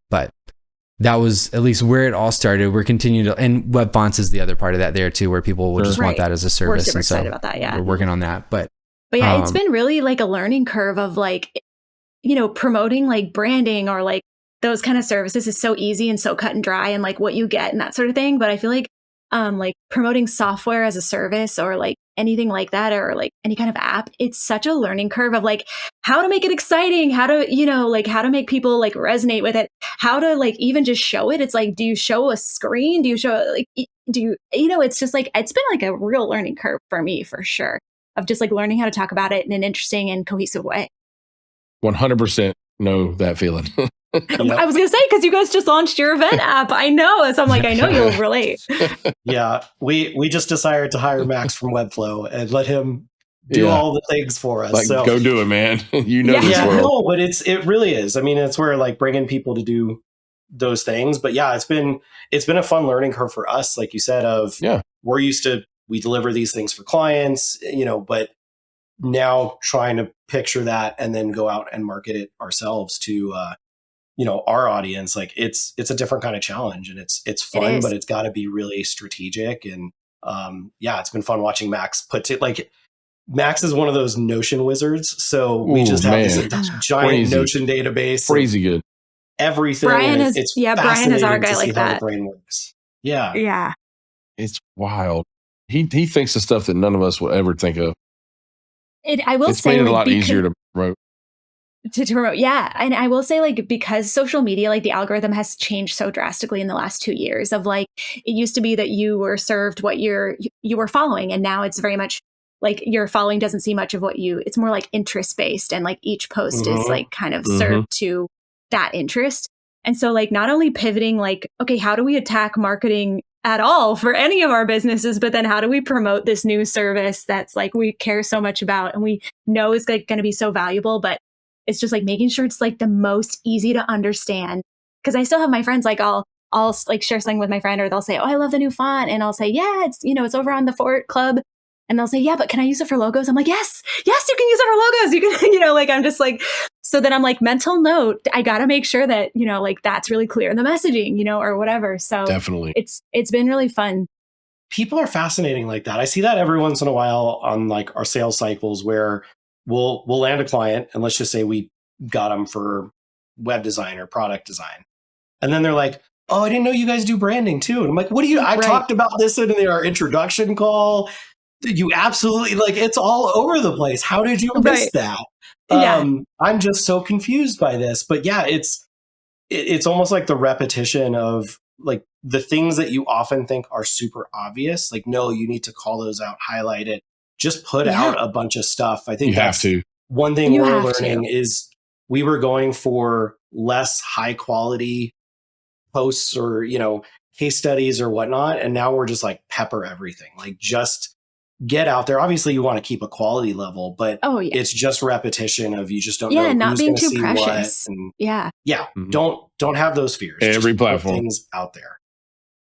But that was at least where it all started. We're continuing to, and web fonts is the other part of that there too, where people will just want that as a service. We're super and so excited about that. Yeah. We're working on that. But yeah, it's been really like a learning curve of like, promoting like branding or like those kind of services is so easy and so cut and dry and like what you get and that sort of thing. But I feel like promoting software as a service or like anything like that, or like any kind of app, it's such a learning curve of like how to make it exciting, how to, like how to make people like resonate with it, how to like even just show it. It's like, do you show a screen? Do you show like, it's just like, it's been like a real learning curve for me for sure of just like learning how to talk about it in an interesting and cohesive way. 100% know that feeling. Yep. I was going to say, because you guys just launched your event app. I know. So I'm like, I know you'll relate. Yeah. We just decided to hire Max from Webflow and let him do all the things for us. Like, go do it, man. This world. No, but it really is. I mean, it's where like bringing people to do those things. But yeah, it's been a fun learning curve for us, like you said, of we deliver these things for clients, but now trying to picture that and then go out and market it ourselves to our audience. Like it's a different kind of challenge, and it's fun, but it's got to be really strategic. And it's been fun watching Max Max is one of those Notion wizards. So we just have this giant Notion database. Crazy good. Everything. Brian is our guy like that. How the brain works. Yeah. Yeah. It's wild. He thinks of stuff that none of us will ever think of. It's made it a lot easier to promote. To promote, yeah. And I will say, like, because social media, like the algorithm has changed so drastically in the last 2 years of like, it used to be that you were served what you were following. And now it's very much like your following doesn't see much of it's more like interest based. And like each post is like kind of served to that interest. And so like not only pivoting like, okay, how do we attack marketing at all for any of our businesses, but then how do we promote this new service that's like we care so much about and we know is like going to be so valuable, but it's just like making sure it's like the most easy to understand. Because I still have my friends, like I'll like share something with my friend, or they'll say, "Oh, I love the new font," and I'll say, "Yeah, it's over on the Fort Club," and they'll say, "Yeah, but can I use it for logos?" I'm like, "Yes, you can use it for logos. You can, like I'm just like." So then I'm like, mental note, I got to make sure that like that's really clear in the messaging, or whatever. So definitely, it's been really fun. People are fascinating like that. I see that every once in a while on like our sales cycles where we'll land a client, and let's just say we got them for web design or product design. And then they're like, "Oh, I didn't know you guys do branding too." And I'm like, I talked about this in our introduction call. You absolutely, like, it's all over the place. How did you miss that? Yeah. I'm just so confused by this. But yeah, it's almost like the repetition of like the things that you often think are super obvious. Like, no, you need to call those out, highlight it, just put out a bunch of stuff. I think you have to. One thing we're learning is we were going for less high quality posts or, case studies or whatnot. And now we're just like pepper everything, like just get out there. Obviously you want to keep a quality level, but it's just repetition of you just don't know not who's being going to too see precious. what. And Mm-hmm. Don't have those fears. Every just platform. put things out there.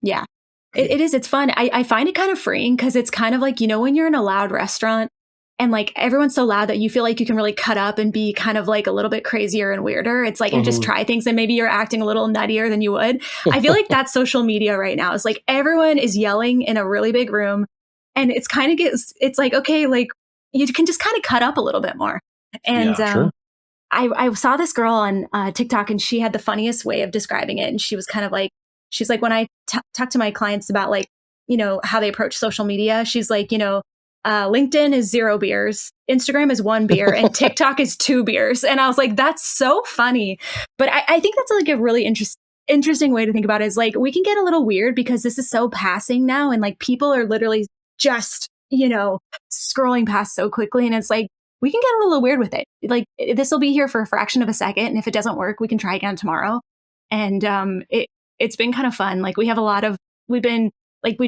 Yeah. It is. It's fun. I find it kind of freeing because it's kind of like, when you're in a loud restaurant and like everyone's so loud that you feel like you can really cut up and be kind of like a little bit crazier and weirder. It's like, and just try things and maybe you're acting a little nuttier than you would. I feel like that's social media right now. It's like everyone is yelling in a really big room and it's kind of it's like, okay, like you can just kind of cut up a little bit more. And sure. I saw this girl on TikTok and she had the funniest way of describing it. And she was kind of like, she's like, when I talk to my clients about like, how they approach social media, she's like, LinkedIn is 0 beers, Instagram is 1 beer, and TikTok is 2 beers. And I was like, that's so funny. But I think that's like a really interesting way to think about it is like, we can get a little weird because this is so passing now. And like people are literally just, scrolling past so quickly. And it's like, we can get a little weird with it. Like this will be here for a fraction of a second. And if it doesn't work, we can try again tomorrow. And it's been kind of fun. Like we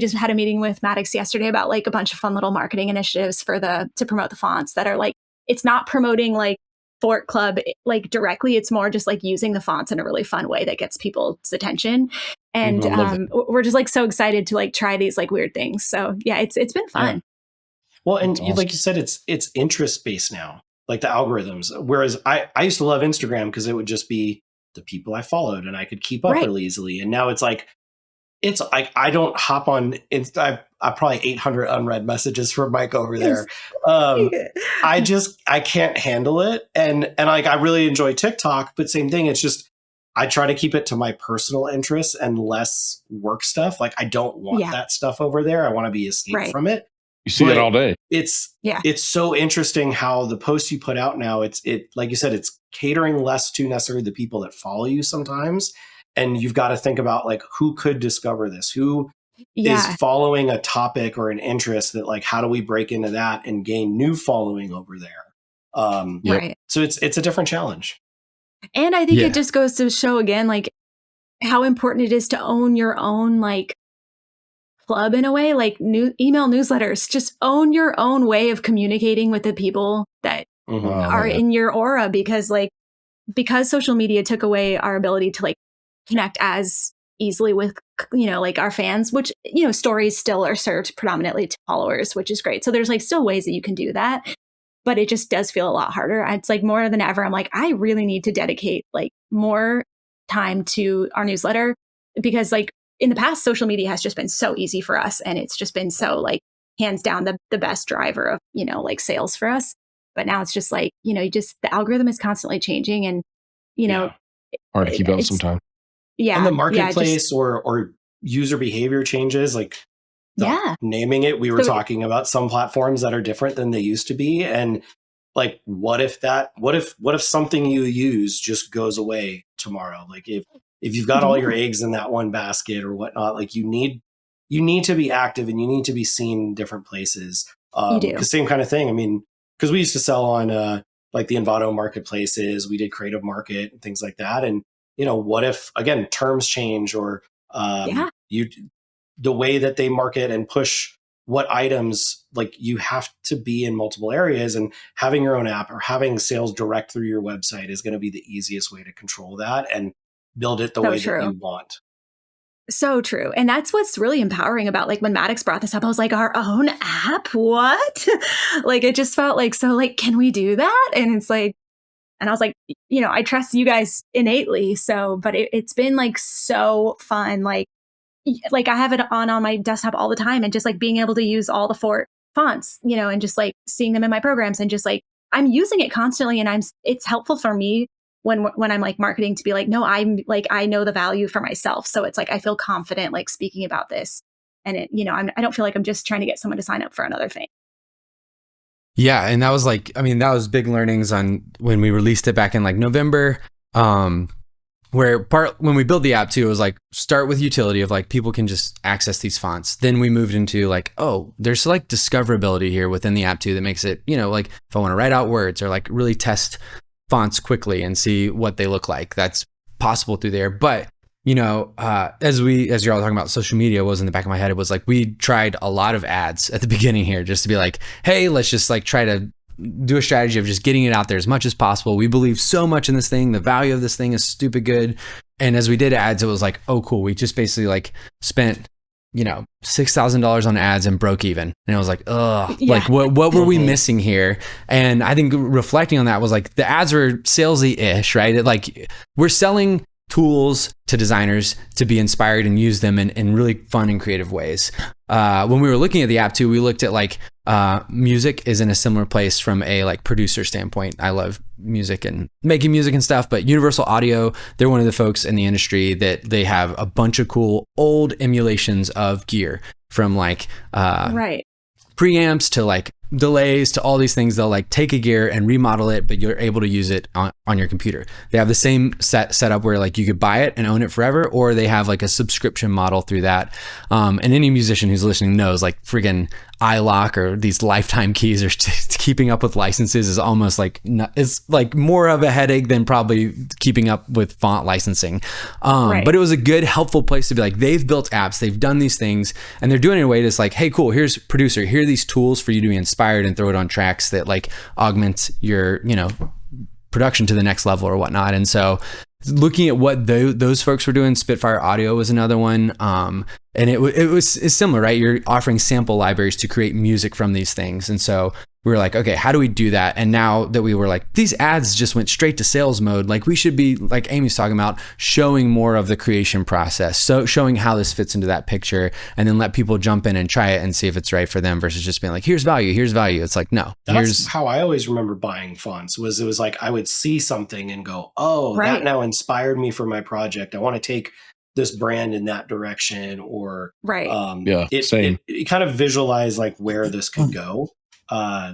just had a meeting with Mattox yesterday about like a bunch of fun little marketing initiatives to promote the fonts that are like, it's not promoting like Fort Club like directly. It's more just like using the fonts in a really fun way that gets people's attention. And we're just like so excited to like try these like weird things. So yeah, it's been fun. Yeah. Well, and awesome. Like you said, it's interest based now, like the algorithms. Whereas I used to love Instagram because it would just be the people I followed and I could keep up really easily. And now it's like I don't hop on. I probably 800 unread messages from Mike over there. I can't handle it. And like, I really enjoy TikTok, but same thing. It's just, I try to keep it to my personal interests and less work stuff. Like I don't want that stuff over there. I want to be escaped from it. You see that all day. It's so interesting how the posts you put out now, it like you said, it's catering less to necessarily the people that follow you sometimes. And you've got to think about like who could discover this, who is following a topic or an interest that like, how do we break into that and gain new following over there? So it's a different challenge. And I think it just goes to show again, like how important it is to own your own like club in a way, like email newsletters, just own your own way of communicating with the people that are in your aura because social media took away our ability to like connect as easily with, like our fans, which, stories still are served predominantly to followers, which is great. So there's like still ways that you can do that, but it just does feel a lot harder. It's like more than ever, I'm like, I really need to dedicate like more time to our newsletter, because like in the past, social media has just been so easy for us. And it's just been so like hands down the best driver of, like sales for us. But now it's just like, the algorithm is constantly changing, and, hard to keep up it's, sometimes. yeah. And the yeah, marketplace or user behavior changes, like naming it, we were talking about some platforms that are different than they used to be. And like, what if something you use just goes away tomorrow? Like if you've got all your eggs in that one basket or whatnot, like you need to be active and you need to be seen in different places. You do. Because same kind of thing. I mean, because we used to sell on like the Envato marketplaces, we did Creative Market and things like that. And what if again terms change, or the way that they market and push what items, like you have to be in multiple areas, and having your own app or having sales direct through your website is going to be the easiest way to control that and build it the way that you want. So true. And that's what's really empowering about like when Mattox brought this up, I was like, our own app? What? Like it just felt like, so like, can we do that? And it's like, and I was like, I trust you guys innately. So, but it's been like so fun. Like I have it on my desktop all the time, and just like being able to use all the 4 fonts, and just like seeing them in my programs, and just like I'm using it constantly, and it's helpful for me when I'm like marketing to be like, no, I'm like, I know the value for myself. So it's like, I feel confident like speaking about this, and it, I don't feel like I'm just trying to get someone to sign up for another thing. Yeah. And that was like, I mean, that was big learnings on when we released it back in like November. When we built the app too, it was like start with utility of like people can just access these fonts. Then we moved into like, oh, there's like discoverability here within the app too that makes it, like if I want to write out words or like really test fonts quickly and see what they look like, that's possible through there. But as you're all talking about, social media was in the back of my head. It was like we tried a lot of ads at the beginning here just to be like, hey, let's just like try to do a strategy of just getting it out there as much as possible. We believe so much in this thing. The value of this thing is stupid good. And as we did ads, it was like, oh, cool. We just basically like spent, $6,000 on ads and broke even. And I was like, ugh, like what were we missing here? And I think reflecting on that was like the ads were salesy-ish, right? Like we're selling tools to designers to be inspired and use them in really fun and creative ways. When we were looking at the app too, we looked at like music is in a similar place from a like producer standpoint. I love music and making music and stuff, but Universal Audio, they're one of the folks in the industry that they have a bunch of cool old emulations of gear from like preamps to like delays to all these things. They'll like take a gear and remodel it, but you're able to use it on your computer. They have the same setup where like you could buy it and own it forever, or they have like a subscription model through that. And any musician who's listening knows like friggin' iLock or these lifetime keys or keeping up with licenses is almost like it's like more of a headache than probably keeping up with font licensing. But it was a good, helpful place to be like, they've built apps, they've done these things, and they're doing it in a way that's like, hey, cool, here's producer, here are these tools for you to be inspired and throw it on tracks that like augment your, production to the next level or whatnot. And so looking at what those folks were doing, Spitfire Audio was another one. And it's similar, right? You're offering sample libraries to create music from these things. And so we were like, okay, how do we do that? And now that we were like, these ads just went straight to sales mode, like we should be, like Amy's talking about, showing more of the creation process. So showing how this fits into that picture, and then let people jump in and try it and see if it's right for them versus just being like, here's value. It's like, no. That's how I always remember buying fonts, it was like, I would see something and go, oh, that now inspired me for my project. I want to take this brand in that direction, or it kind of visualize like where this could go.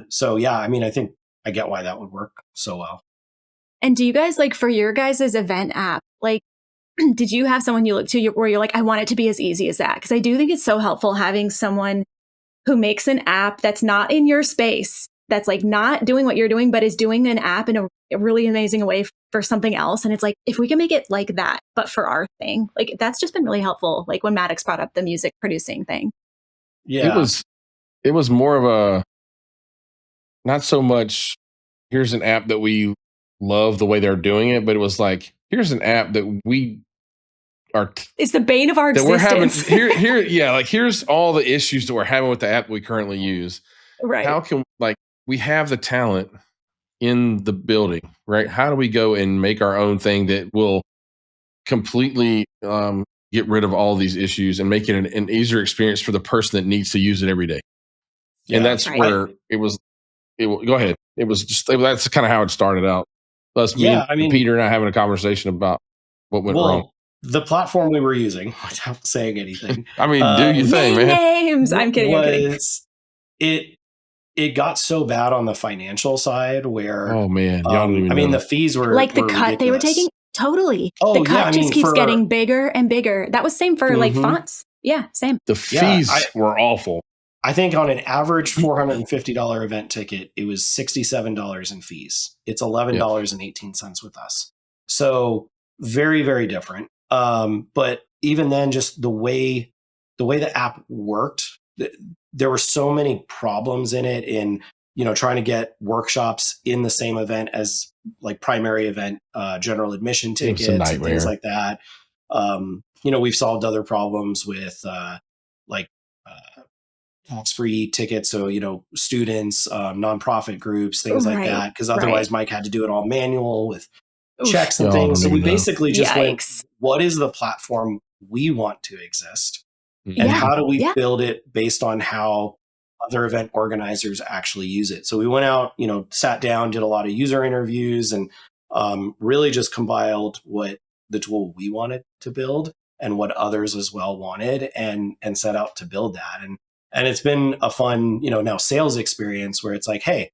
So yeah, I mean, I think I get why that would work so well. And do you guys like for your guys' event app, like, did you have someone you look to where you're like, I want it to be as easy as that? Because I do think it's so helpful having someone who makes an app that's not in your space, that's like not doing what you're doing, but is doing an app in a really amazing way for something else. And it's like, if we can make it like that, but for our thing, like that's just been really helpful. Like when Mattox brought up the music producing thing. Yeah. It was more of a, not so much, here's an app that we love the way they're doing it, but it was like, here's an app that we It's the bane of our that we're having existence. here's all the issues that we're having with the app we currently use. Right. How can we have the talent in the building, right? How do we go and make our own thing that will completely get rid of all these issues and make it an easier experience for the person that needs to use it every day? And that's where it was. Go ahead. It was that's kind of how it started out. Plus, Peter and I having a conversation about what went wrong. The platform we were using, without saying anything. I mean, do your thing, man. Names. I'm kidding. It got so bad on the financial side where, oh man, y'all don't even know. the fees were like the cut ridiculous. they were taking. Totally. Oh, the cut just keeps getting bigger and bigger. That was same for like fonts. Yeah, same. The fees were awful. I think on an average $450 event ticket, it was $67 in fees. It's $11.18 with us. So very, very different. But even then, just the way the app worked, there were so many problems in it in, trying to get workshops in the same event as like primary event, general admission tickets and things like that. We've solved other problems with tax-free tickets. So, students, nonprofit groups, things like that. Because otherwise Mike had to do it all manual with checks and things. So we basically just went, what is the platform we want to exist? And how do we build it based on how other event organizers actually use it? So we went out, sat down, did a lot of user interviews, and really just compiled what the tool we wanted to build and what others as well wanted, and set out to build that. And it's been a fun, now sales experience where it's like, hey,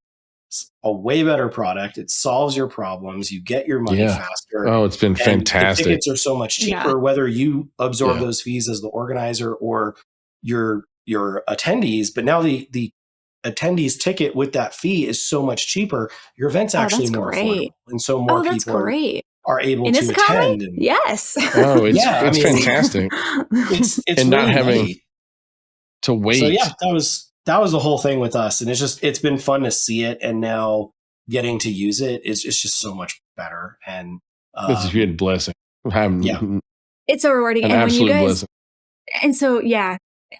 it's a way better product. It solves your problems. You get your money faster. Oh, it's been fantastic. The tickets are so much cheaper, whether you absorb those fees as the organizer or your attendees. But now the attendees ticket with that fee is so much cheaper. Your event's actually more affordable. And so more people are able to attend. And, yes. Oh, it's fantastic. It's and really not having to wait. So that was the whole thing with us. And it's been fun to see it. And now getting to use it is just so much better. And this is a blessing. It's so rewarding. An absolute blessing. And so,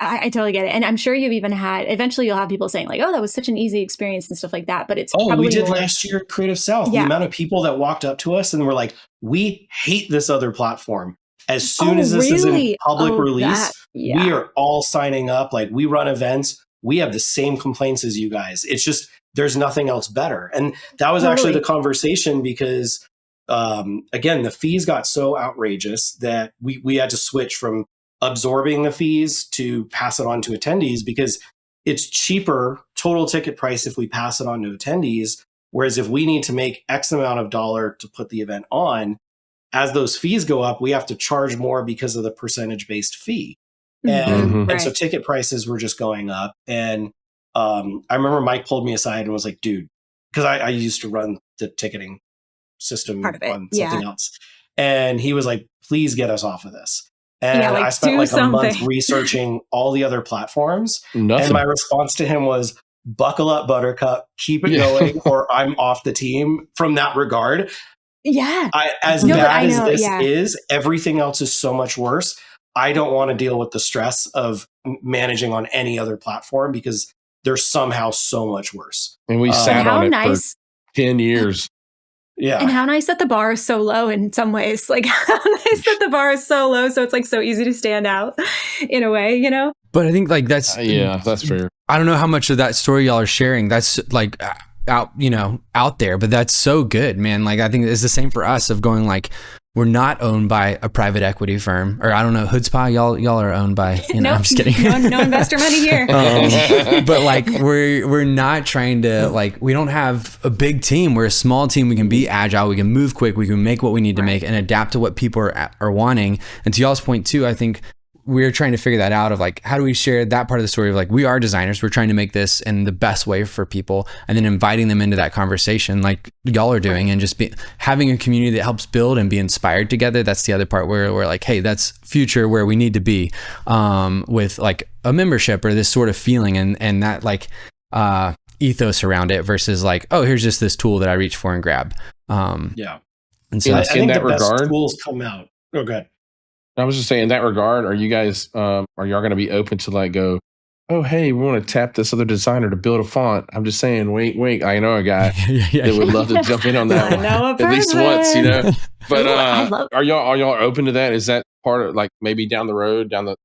I totally get it. And I'm sure you've even eventually you'll have people saying like, oh, that was such an easy experience and stuff like that. But it's probably we did last year at Creative South. The amount of people that walked up to us and were like, we hate this other platform. As soon as this is in public release, we are all signing up. Like, we run events. We have the same complaints as you guys. It's just, there's nothing else better. And that was actually the conversation because, again, the fees got so outrageous that we had to switch from absorbing the fees to pass it on to attendees, because it's cheaper total ticket price if we pass it on to attendees. Whereas if we need to make X amount of dollar to put the event on, as those fees go up, we have to charge more because of the percentage-based fee. And so ticket prices were just going up. And I remember Mike pulled me aside and was like, dude, because I used to run the ticketing system on something else. And he was like, please get us off of this. And I spent like a month researching all the other platforms. And my response to him was, buckle up, Buttercup, keep it going, or I'm off the team from that regard. Yeah. As bad as this is, everything else is so much worse. I don't want to deal with the stress of managing on any other platform because they're somehow so much worse. And we sat on it for 10 years. Yeah. And how nice that the bar is so low in some ways. Like, how nice that the bar is so low, so it's like so easy to stand out in a way, But I think like that's that's fair. I don't know how much of that story y'all are sharing. That's like out there, but that's so good, man. Like, I think it's the same for us of going like, we're not owned by a private equity firm, or I don't know, Hoodzpah, y'all are owned by, nope, I'm just kidding. No investor money here. But like, we're not trying to, like, we don't have a big team. We're a small team. We can be agile. We can move quick. We can make what we need to make and adapt to what people are wanting. And to y'all's point too, I think we're trying to figure that out of like, how do we share that part of the story of like, we are designers, we're trying to make this in the best way for people, and then inviting them into that conversation like y'all are doing, and just having a community that helps build and be inspired together. That's the other part where we're like, hey, that's future where we need to be with like a membership or this sort of feeling and that like ethos around it versus like, oh, here's just this tool that I reach for and grab. And so I think the best tools come out. Oh, good. I was just saying in that regard, are you guys, are y'all going to be open to like go, oh, hey, we want to tap this other designer to build a font? I'm just saying, wait, I know a guy that would love to jump in on that I one. know a At least once, you know. But Ooh, I love- are y'all open to that? Is that part of like maybe down the road, down the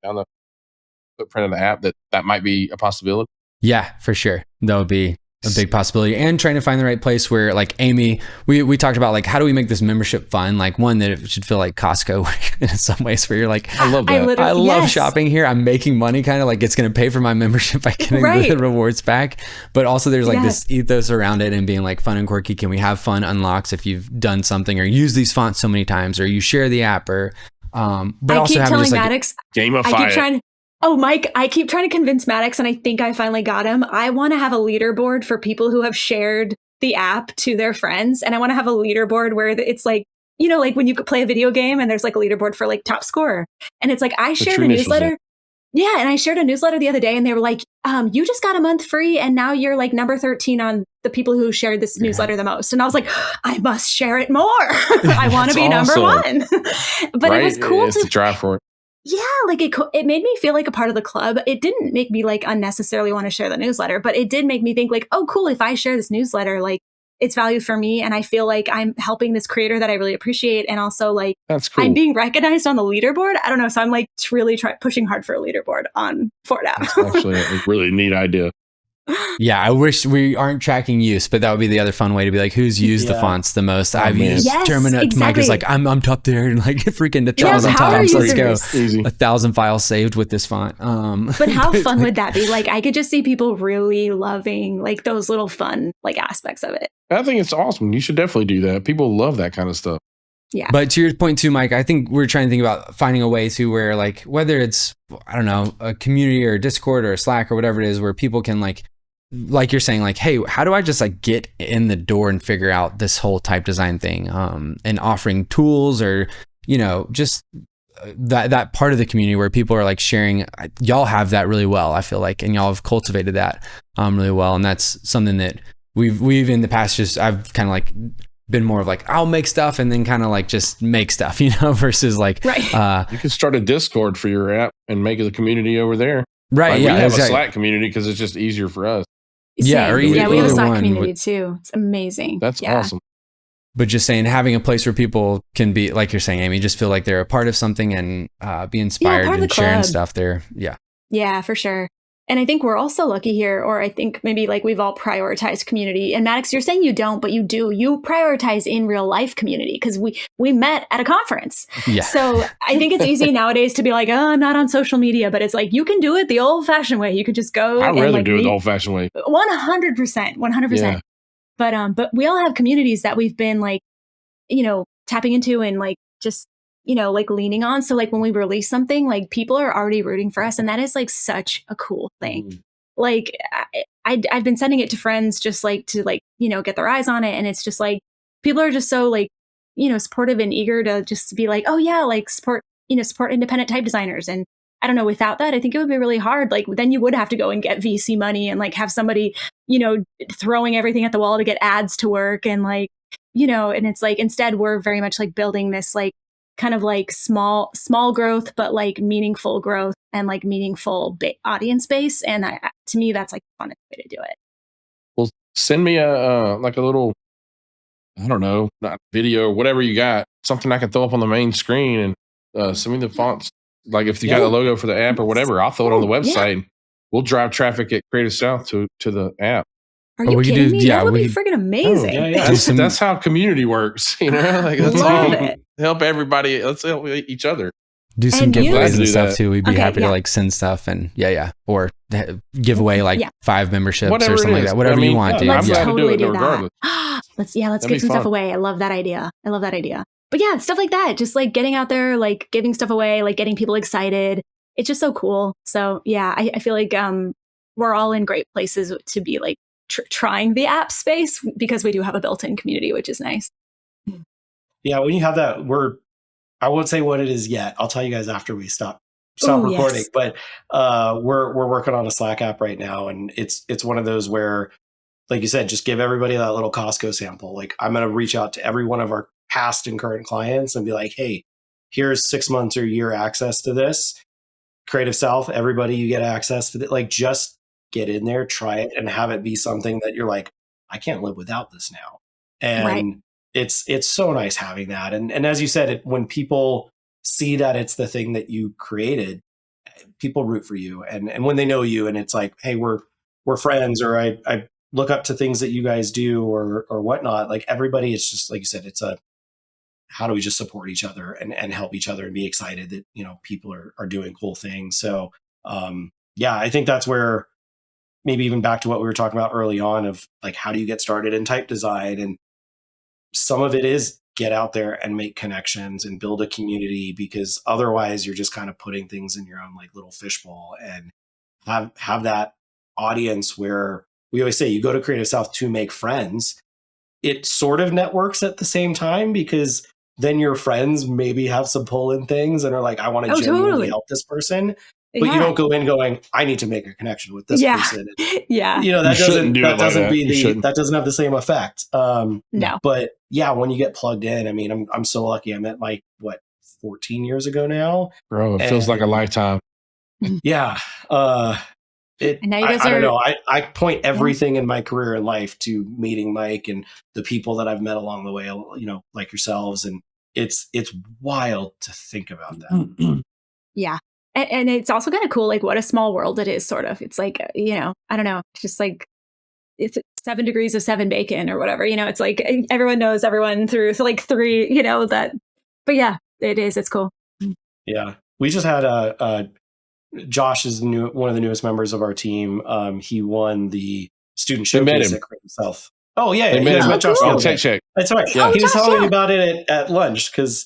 footprint of the app that might be a possibility? Yeah, for sure. That would be a big possibility. And trying to find the right place where, like Amy, we talked about like, how do we make this membership fun? Like one that it should feel like Costco in some ways where you're like, I love that. I love shopping here. I'm making money, kind of like it's going to pay for my membership by getting the rewards back. But also there's like this ethos around it and being like fun and quirky. Can we have fun unlocks if you've done something or use these fonts so many times or you share the app or, but I also keep having telling just like Mattox, gamify it. Oh, Mike, I keep trying to convince Mattox, and I think I finally got him. I want to have a leaderboard for people who have shared the app to their friends. And I want to have a leaderboard where it's like, you know, like when you play a video game and there's like a leaderboard for like top scorer. And it's like, I shared a newsletter. Yeah. And I shared a newsletter the other day and they were like, you just got a month free. And now you're like number 13 on the people who shared this newsletter the most. And I was like, I must share it more. I want to be number one. But it was cool to drive for it. Yeah, like it made me feel like a part of the club. It didn't make me like unnecessarily want to share the newsletter, but it did make me think like, oh, cool. If I share this newsletter, like it's value for me. And I feel like I'm helping this creator that I really appreciate. And also like, that's cool. I'm being recognized on the leaderboard. I don't know. So I'm like really pushing hard for a leaderboard on Ford app. That's actually a really neat idea. Yeah, I wish we aren't tracking use, but that would be the other fun way to be like, who's used the fonts the most? I've used Terminate. Exactly. Mike is like, I'm top there and like freaking 1,000 times. Let's go. Easy. 1,000 files saved with this font. But how fun would that be? Like, I could just see people really loving like those little fun like aspects of it. I think it's awesome. You should definitely do that. People love that kind of stuff. Yeah. But to your point too, Mike, I think we're trying to think about finding a way to where like, whether it's, I don't know, a community or Discord or Slack or whatever it is, where people can like you're saying, like, hey, how do I just like get in the door and figure out this whole type design thing, and offering tools or, you know, just that part of the community where people are like sharing. Y'all have that really well, I feel like, and y'all have cultivated that really well. And that's something that we've in the past, just I've kind of like been more of like, I'll make stuff and then kind of like just make stuff, you know, versus like, you can start a Discord for your app and make it a community over there. Right. Like, yeah. We have a Slack community because it's just easier for us. Yeah, we have a Slack community too. It's amazing. That's awesome. But just saying, having a place where people can be, like you're saying, Amy, just feel like they're a part of something and be inspired and sharing stuff there. Yeah. Yeah, for sure. And I think we're also lucky here, or I think maybe like we've all prioritized community. And Mattox, you're saying you don't, but you do. You prioritize in real life community because we met at a conference. Yeah. So I think it's easy nowadays to be like, oh, I'm not on social media, but it's like you can do it the old fashioned way. You could just go. I'd rather do it the old fashioned way. 100%. 100%. Yeah. But we all have communities that we've been like, you know, tapping into and like just, you know, like leaning on. So like when we release something, like people are already rooting for us. And that is like such a cool thing. Like I've been sending it to friends just like to like, you know, get their eyes on it. And it's just like, people are just so like, you know, supportive and eager to just be like, oh yeah, like support independent type designers. And I don't know, without that, I think it would be really hard. Like then you would have to go and get VC money and like have somebody, you know, throwing everything at the wall to get ads to work. And like, you know, and it's like, instead we're very much like building this like kind of like small growth, but like meaningful growth and like meaningful audience base. And to me, that's like the funnest way to do it. Well, send me a little, I don't know, not video or whatever you got, something I can throw up on the main screen and send me the fonts. Like if you got a logo for the app or whatever, I'll throw it on the website. Yeah. We'll drive traffic at Creative South to the app. Are you kidding me? That would be freaking amazing. Oh, yeah. That's how community works. You know, like let's help everybody. Let's help each other. Do some giveaways and stuff too. We'd be happy to like send stuff and or give away like 5 memberships or something like that. Whatever you want, dude. Let's totally do that. Let's give some stuff away. I love that idea. But yeah, stuff like that. Just like getting out there, like giving stuff away, like getting people excited. It's just so cool. So yeah, I feel like we're all in great places to be like trying the app space because we do have a built-in community, which is nice. Yeah, when you have that, I won't say what it is yet. I'll tell you guys after we stop recording. Yes. But we're working on a Slack app right now, and it's one of those where, like you said, just give everybody that little Costco sample. Like I'm going to reach out to every one of our past and current clients and be like, hey, here's 6 months or a year access to this. Creative South, everybody, you get access to it. Like, just get in there, try it, and have it be something that you're like, I can't live without this now. And Right. it's so nice having that. And as you said, when people see that it's the thing that you created, people root for you. And when they know you, and it's like, hey, we're friends, or I look up to things that you guys do, or whatnot. Like, everybody, it's just like you said, it's a, how do we just support each other and help each other and be excited that, people are doing cool things. So yeah, I think that's where, maybe even back to what we were talking about early on, of like, how do you get started in type design? And some of it is get out there and make connections and build a community, because otherwise you're just kind of putting things in your own like little fishbowl, and have that audience where we always say you go to Creative South to make friends. It sort of networks at the same time, because then your friends maybe have some pull in things and are like, I want to genuinely totally. help this person. But you don't go in going, I need to make a connection with this person. Yeah. That shouldn't do it like that. That doesn't have the same effect. No. But yeah, when you get plugged in, I mean, I'm so lucky. I met Mike, 14 years ago now? Bro, it feels like a lifetime. Yeah. And now you guys I don't know. I point everything in my career and life to meeting Mike and the people that I've met along the way, like yourselves. And it's wild to think about that. Yeah. And it's also kind of cool, like what a small world it is, sort of. It's like, I don't know, it's just like, it's 7 degrees of 7 bacon or whatever, it's like everyone knows everyone through like 3, that. But yeah, it is. It's cool. Yeah. We just had Josh is one of the newest members of our team. He won the student showcase at Creative South. Oh yeah, you guys met Josh on Tech Check. That's right. Yeah. He was telling me about it at lunch, because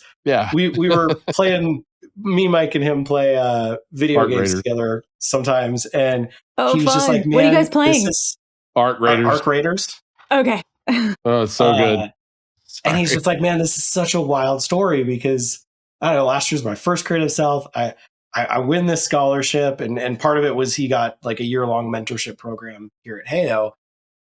we were playing. Me, Mike, and him play video Arc games Raiders together sometimes, and he was just like, "Man, what are you guys playing?" This is Arc Raiders. Arc Raiders. Okay. Oh, it's so good. And he's just like, "Man, this is such a wild story," because I don't know. Last year's my first Creative South. I win this scholarship, and part of it was he got like a year-long mentorship program here at Heyo,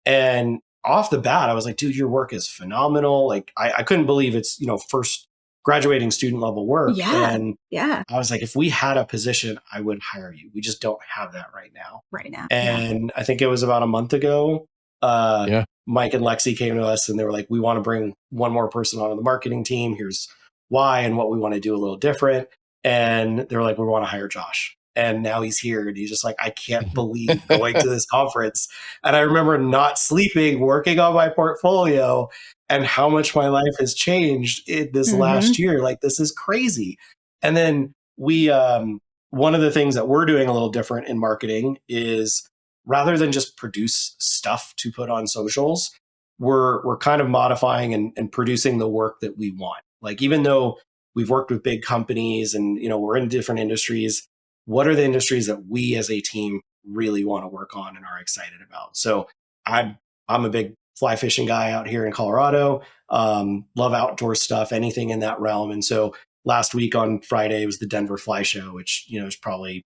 and off the bat, I was like, "Dude, your work is phenomenal!" Like, I couldn't believe it's first graduating student level work. Yeah. And yeah. I was like, if we had a position, I would hire you. We just don't have that right now. And I think it was about a month ago. Mike and Lexi came to us and they were like, we want to bring one more person onto the marketing team. Here's why and what we want to do a little different. And they were like, we want to hire Josh. And now he's here, and he's just like, I can't believe going to this conference. And I remember not sleeping, working on my portfolio, and how much my life has changed in this last year. Like, this is crazy. And then we, one of the things that we're doing a little different in marketing is, rather than just produce stuff to put on socials, we're kind of modifying and producing the work that we want. Like, even though we've worked with big companies and, we're in different industries, what are the industries that we as a team really want to work on and are excited about? So I'm a big fly fishing guy out here in Colorado. Love outdoor stuff, anything in that realm. And so last week on Friday was the Denver Fly Show, which, is probably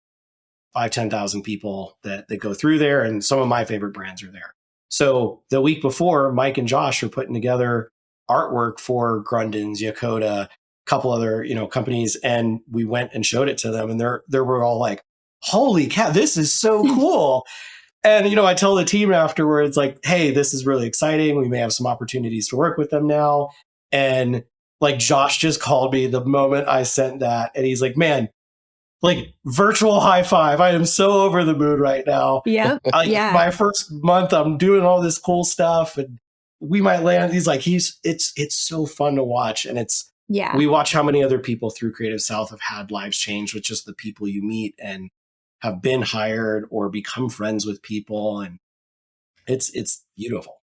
5,000-10,000 people that go through there. And some of my favorite brands are there. So the week before, Mike and Josh are putting together artwork for Grundens, Yakota, couple other companies, and we went and showed it to them, and they were all like, holy cow, this is so cool. And I tell the team afterwards, like, hey, this is really exciting, we may have some opportunities to work with them now. And like, Josh just called me the moment I sent that, and he's like, man, like, virtual high five, I am so over the moon right now. My first month, I'm doing all this cool stuff, and we might land. He's like, it's so fun to watch. And we watch how many other people through Creative South have had lives change with just the people you meet and have been hired or become friends with people. And it's beautiful.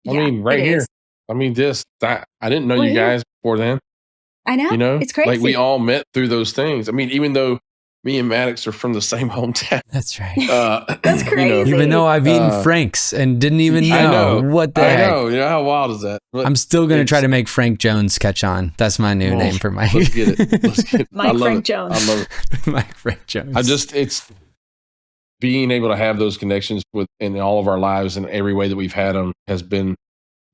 I mean, right here. I mean, I didn't know you guys before then. I know. It's crazy. Like, we all met through those things. I mean, even though me and Mattox are from the same hometown. That's right. That's crazy. Even though I've eaten Franks and didn't even know what the heck. I know. How wild is that? But I'm still going to try to make Frank Jones catch on. That's my new name for Mike. Let's get it. Mike Frank Jones. I love it. Mike Frank Jones. It's being able to have those connections in all of our lives, and every way that we've had them has been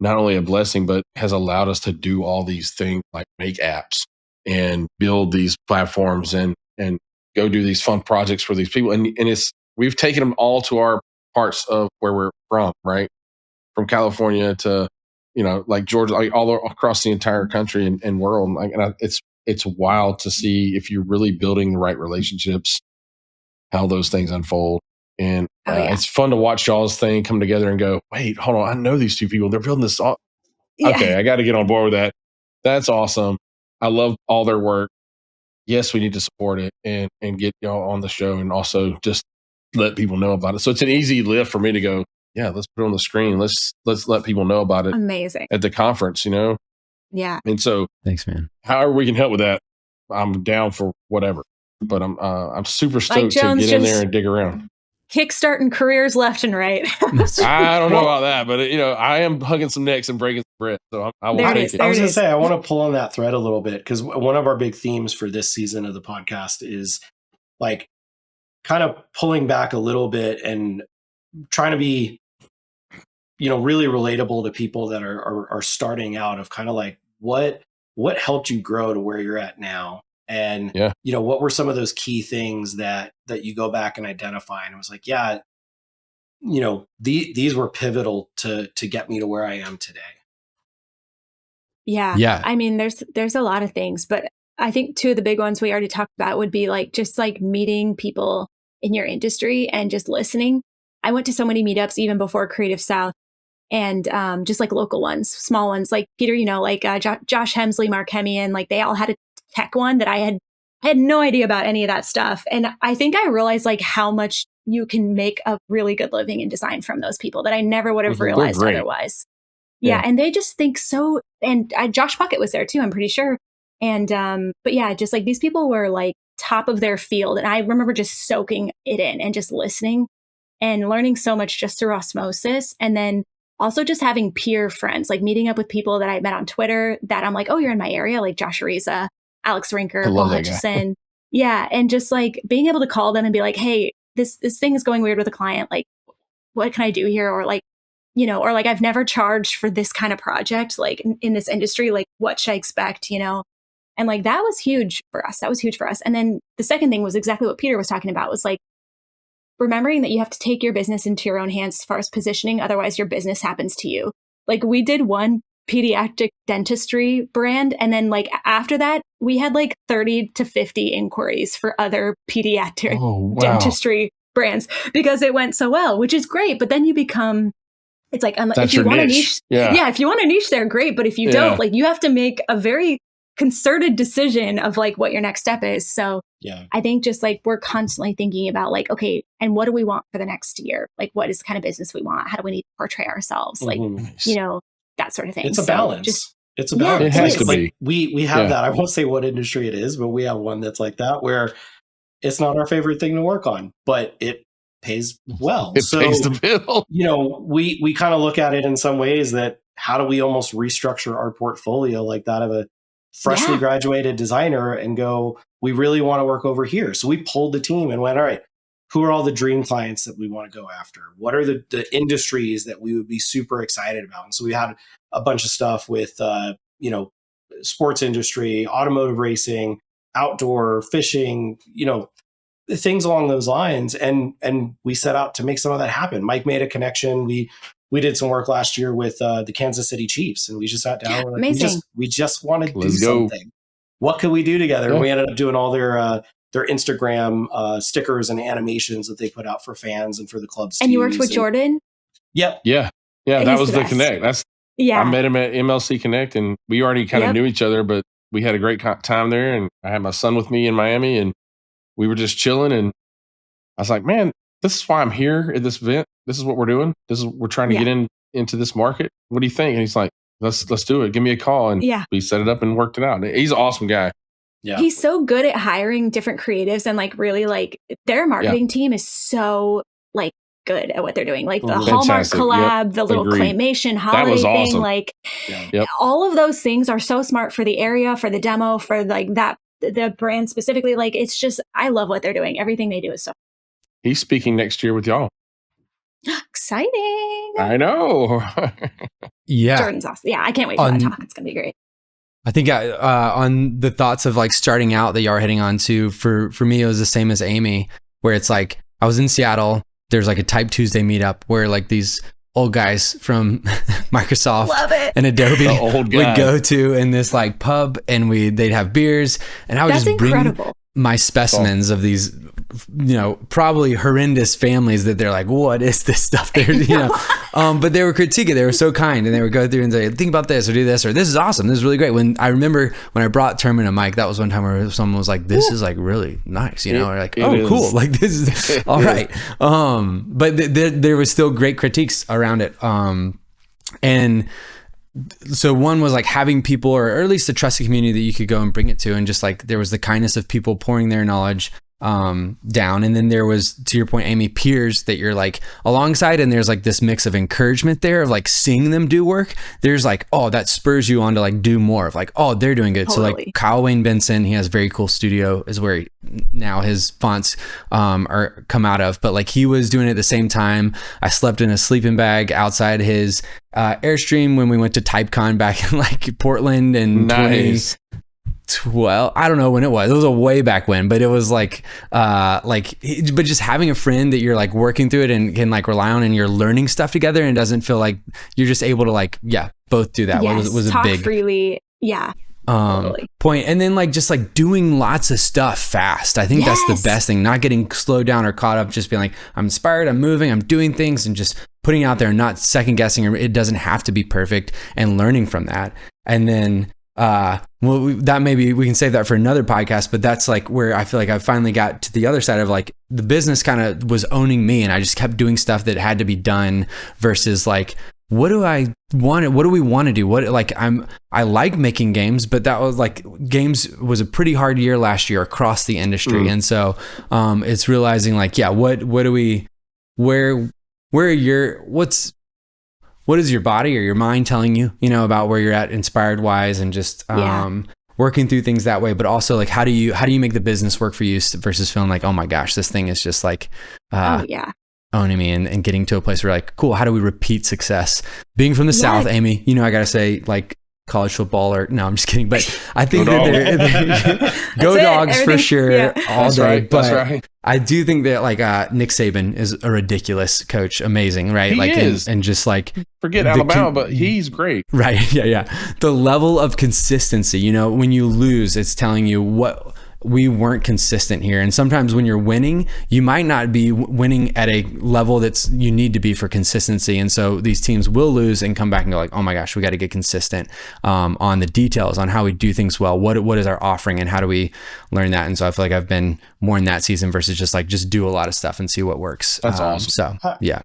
not only a blessing, but has allowed us to do all these things, like make apps and build these platforms and go do these fun projects for these people. And we've taken them all to our parts of where we're from, right? From California to, like Georgia, like all across the entire country and world. Like, and it's wild to see if you're really building the right relationships, how those things unfold. And it's fun to watch y'all's thing come together and go, wait, hold on. I know these two people. They're building this. Okay, I got to get on board with that. That's awesome. I love all their work. Yes, we need to support it and get y'all on the show and also just let people know about it. So it's an easy lift for me to go, yeah, let's put it on the screen. Let's let people know about it. Amazing. At the conference, Yeah. And so thanks, man. However we can help with that, I'm down for whatever. But I'm super stoked to Jones get in there and dig around. Kickstarting careers left and right. I don't know about that, but I am hugging some necks and breaking some bread. So I will take it. I was going to say, I want to pull on that thread a little bit because one of our big themes for this season of the podcast is like kind of pulling back a little bit and trying to be, really relatable to people that are starting out, of kind of like what helped you grow to where you're at now. And, what were some of those key things that you go back and identify? And it was like, these were pivotal to get me to where I am today. Yeah. I mean, there's a lot of things, but I think two of the big ones we already talked about would be like, just like meeting people in your industry and just listening. I went to so many meetups even before Creative South, and just like local ones, small ones, like Peter, like Josh Hemsley, Mark Hemian, like they all had a tech one that I had no idea about any of that stuff. And I think I realized like how much you can make a really good living in design from those people that I never would have realized otherwise. Yeah. And they just think so. And Josh Puckett was there too, I'm pretty sure. And, but yeah, just like these people were like top of their field. And I remember just soaking it in and just listening and learning so much just through osmosis. And then also just having peer friends, like meeting up with people that I met on Twitter that I'm like, oh, you're in my area, like Josh Ariza, Alex Rinker, Paul Hutchison. Yeah. And just like being able to call them and be like, hey, this thing is going weird with a client. Like, what can I do here? Or like, or like, I've never charged for this kind of project, like in this industry, like what should I expect, And like, that was huge for us. And then the second thing was exactly what Peter was talking about, was like, remembering that you have to take your business into your own hands as far as positioning. Otherwise, your business happens to you. Like we did one pediatric dentistry brand. And then like after that, we had like 30 to 50 inquiries for other pediatric dentistry brands because it went so well, which is great. But then you become, it's like, if you want a niche, if you want a niche there, great. But if you don't, like you have to make a very concerted decision of like what your next step is. So I think just like we're constantly thinking about like, okay, and what do we want for the next year? Like what is the kind of business we want? How do we need to portray ourselves? Like, that sort of thing. It's a balance. It's a balance. It has to be. We have that. I won't say what industry it is, but we have one that's like that, where it's not our favorite thing to work on, but it pays well. It pays the bill. We kind of look at it in some ways that how do we almost restructure our portfolio like that of a freshly graduated designer and go, we really want to work over here. So we pulled the team and went, all right, who are all the dream clients that we want to go after? What are the industries that we would be super excited about? And so we had a bunch of stuff with, sports industry, automotive racing, outdoor fishing, things along those lines. And we set out to make some of that happen. Mike made a connection. We did some work last year with the Kansas City Chiefs, and we just sat down. Amazing. We just want to do something. What could we do together? And we ended up doing all their Instagram stickers and animations that they put out for fans and for the clubs. And you worked with Jordan? Yep. Yeah. That was the connect. I met him at MLC Connect, and we already kind of knew each other, but we had a great time there. And I had my son with me in Miami, and we were just chilling. And I was like, man, this is why I'm here at this event. This is what we're doing. We're trying to get into this market. What do you think? And he's like, let's do it. Give me a call. And we set it up and worked it out. And he's an awesome guy. Yeah. He's so good at hiring different creatives, and like really like their marketing team is so like good at what they're doing. Like the Hallmark collab, the little claymation holiday thing, like all of those things are so smart for the area, for the demo, for like that, the brand specifically. Like it's just, I love what they're doing. Everything they do is so. He's speaking next year with y'all. Exciting. I know. Jordan's awesome. Yeah, I can't wait for that talk. It's going to be great. I think on the thoughts of like starting out that y'all are heading on to, for me, it was the same as Amy, where it's like, I was in Seattle. There's like a Type Tuesday meetup where like these old guys from Microsoft and Adobe would go to in this like pub, and they'd have beers, and I would just bring my specimens of these, probably horrendous families that they're like, what is this stuff? They're, but they were critiquing. They were so kind, and they would go through and say, think about this or do this, or this is awesome. This is really great. I remember when I brought Terman and Mike, that was one time where someone was like, this is like really nice, or like, oh, cool. Like this is all right. But there was still great critiques around it. And so one was like having people, or at least a trusted community that you could go and bring it to, and just like there was the kindness of people pouring their knowledge down. And then there was, to your point, Amy, peers that you're like alongside, and there's like this mix of encouragement there of like seeing them do work. There's like, oh, that spurs you on to like do more of like, oh, they're doing good. Totally. So like Kyle Wayne Benson, he has a very cool studio, is where now his fonts are come out of, but like he was doing it at the same time. I slept in a sleeping bag outside his Airstream when we went to TypeCon back in like Portland in 2012. I don't know when it was. It was a way back when, but it was but just having a friend that you're like working through it and can like rely on, and you're learning stuff together, and it doesn't feel like you're just able to like, both do that. Yes, was a talk big freely. Yeah. Totally. Point. And then like just like doing lots of stuff fast. I think that's the best thing. Not getting slowed down or caught up, just being like, I'm inspired, I'm moving, I'm doing things, and just putting it out there and not second guessing, or it doesn't have to be perfect, and learning from that. And then that maybe we can save that for another podcast, but that's like where I feel like I finally got to the other side of like the business kind of was owning me, and I just kept doing stuff that had to be done versus like, what do I want? What do we want to do? I like making games, but that was like, games was a pretty hard year last year across the industry. And so it's realizing like, what do we, what is your body or your mind telling you, about where you're at inspired wise, and just working through things that way. But also like, how do you make the business work for you versus feeling like, oh my gosh, this thing is just like, owning me, and getting to a place where like, cool, how do we repeat success? Being from the South, Amy, I gotta say, like, college football, or no, I'm just kidding, but I think that go Dogs for sure, all day. Right, but I do think that like Nick Saban is a ridiculous coach, amazing, right? He like is. And just like, forget Alabama, but he's great, right? Yeah. The level of consistency, when you lose, it's telling you what we weren't consistent here. And sometimes when you're winning, you might not be winning at a level that's you need to be for consistency. And so these teams will lose and come back and go like, oh my gosh, we got to get consistent on the details, on how we do things well. What is our offering, and how do we learn that? And so I feel like I've been more in that season versus just do a lot of stuff and see what works. That's awesome. So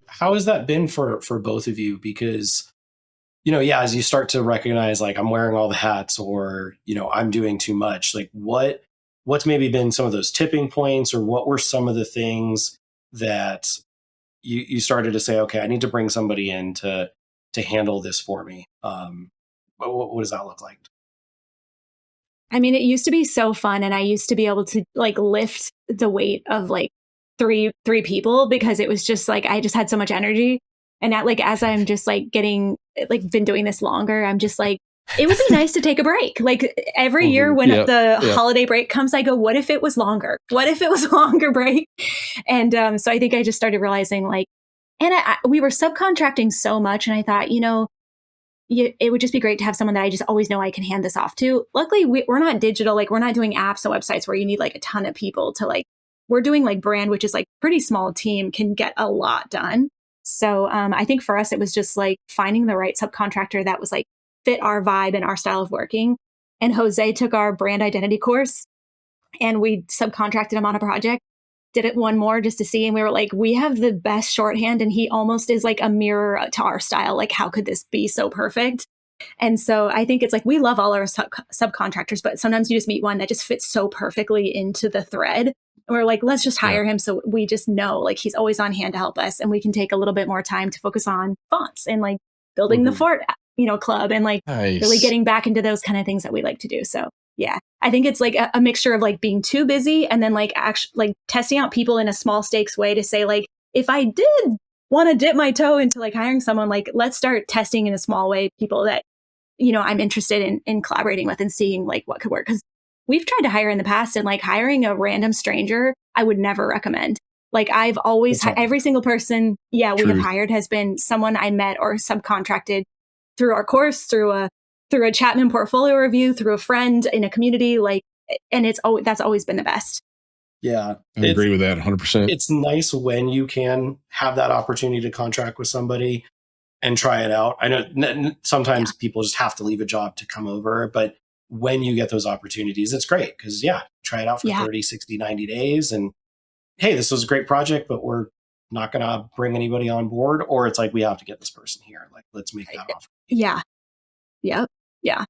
how has that been for both of you? Because as you start to recognize like, I'm wearing all the hats, or I'm doing too much, like what's maybe been some of those tipping points, or what were some of the things that you started to say, okay, I need to bring somebody in to handle this for me? What does that look like? I mean, it used to be so fun, and I used to be able to like lift the weight of like three people, because it was just like, I just had so much energy. And as I'm just like getting like been doing this longer, I'm just like, it would be nice to take a break. Like every year when the holiday break comes, I go, what if it was longer? What if it was a longer break? And so I think I just started realizing like, and we were subcontracting so much. And I thought, it would just be great to have someone that I just always know I can hand this off to. Luckily, we're not digital. Like we're not doing apps and websites where you need like a ton of people to like, we're doing like brand, which is like pretty small team can get a lot done. So I think for us, it was just like finding the right subcontractor that was like, fit our vibe and our style of working. And Jose took our brand identity course, and we subcontracted him on a project, did it one more just to see. And we were like, we have the best shorthand, and he almost is like a mirror to our style. Like, how could this be so perfect? And so I think it's like, we love all our subcontractors, but sometimes you just meet one that just fits so perfectly into the thread. And we're like, let's just hire him. So we just know like he's always on hand to help us, and we can take a little bit more time to focus on fonts and like building the fort club, and like really getting back into those kind of things that we like to do. So I think it's like a mixture of like being too busy, and then like actually like testing out people in a small stakes way to say like, if I did want to dip my toe into like hiring someone, like let's start testing in a small way people that I'm interested in collaborating with and seeing like what could work. Because we've tried to hire in the past, and like hiring a random stranger, I would never recommend. Like I've always, every single person, we have hired has been someone I met or subcontracted through our course, through a Chapman portfolio review, through a friend in a community, like, and that's always been the best. Yeah. I agree with that 100%. It's nice when you can have that opportunity to contract with somebody and try it out. I know sometimes people just have to leave a job to come over, but when you get those opportunities, it's great because try it out for 30, 60, 90 days. And hey, this was a great project, but we're not going to bring anybody on board. Or it's like, we have to get this person here. Like, let's make that offer. Yeah. Yep. Yeah.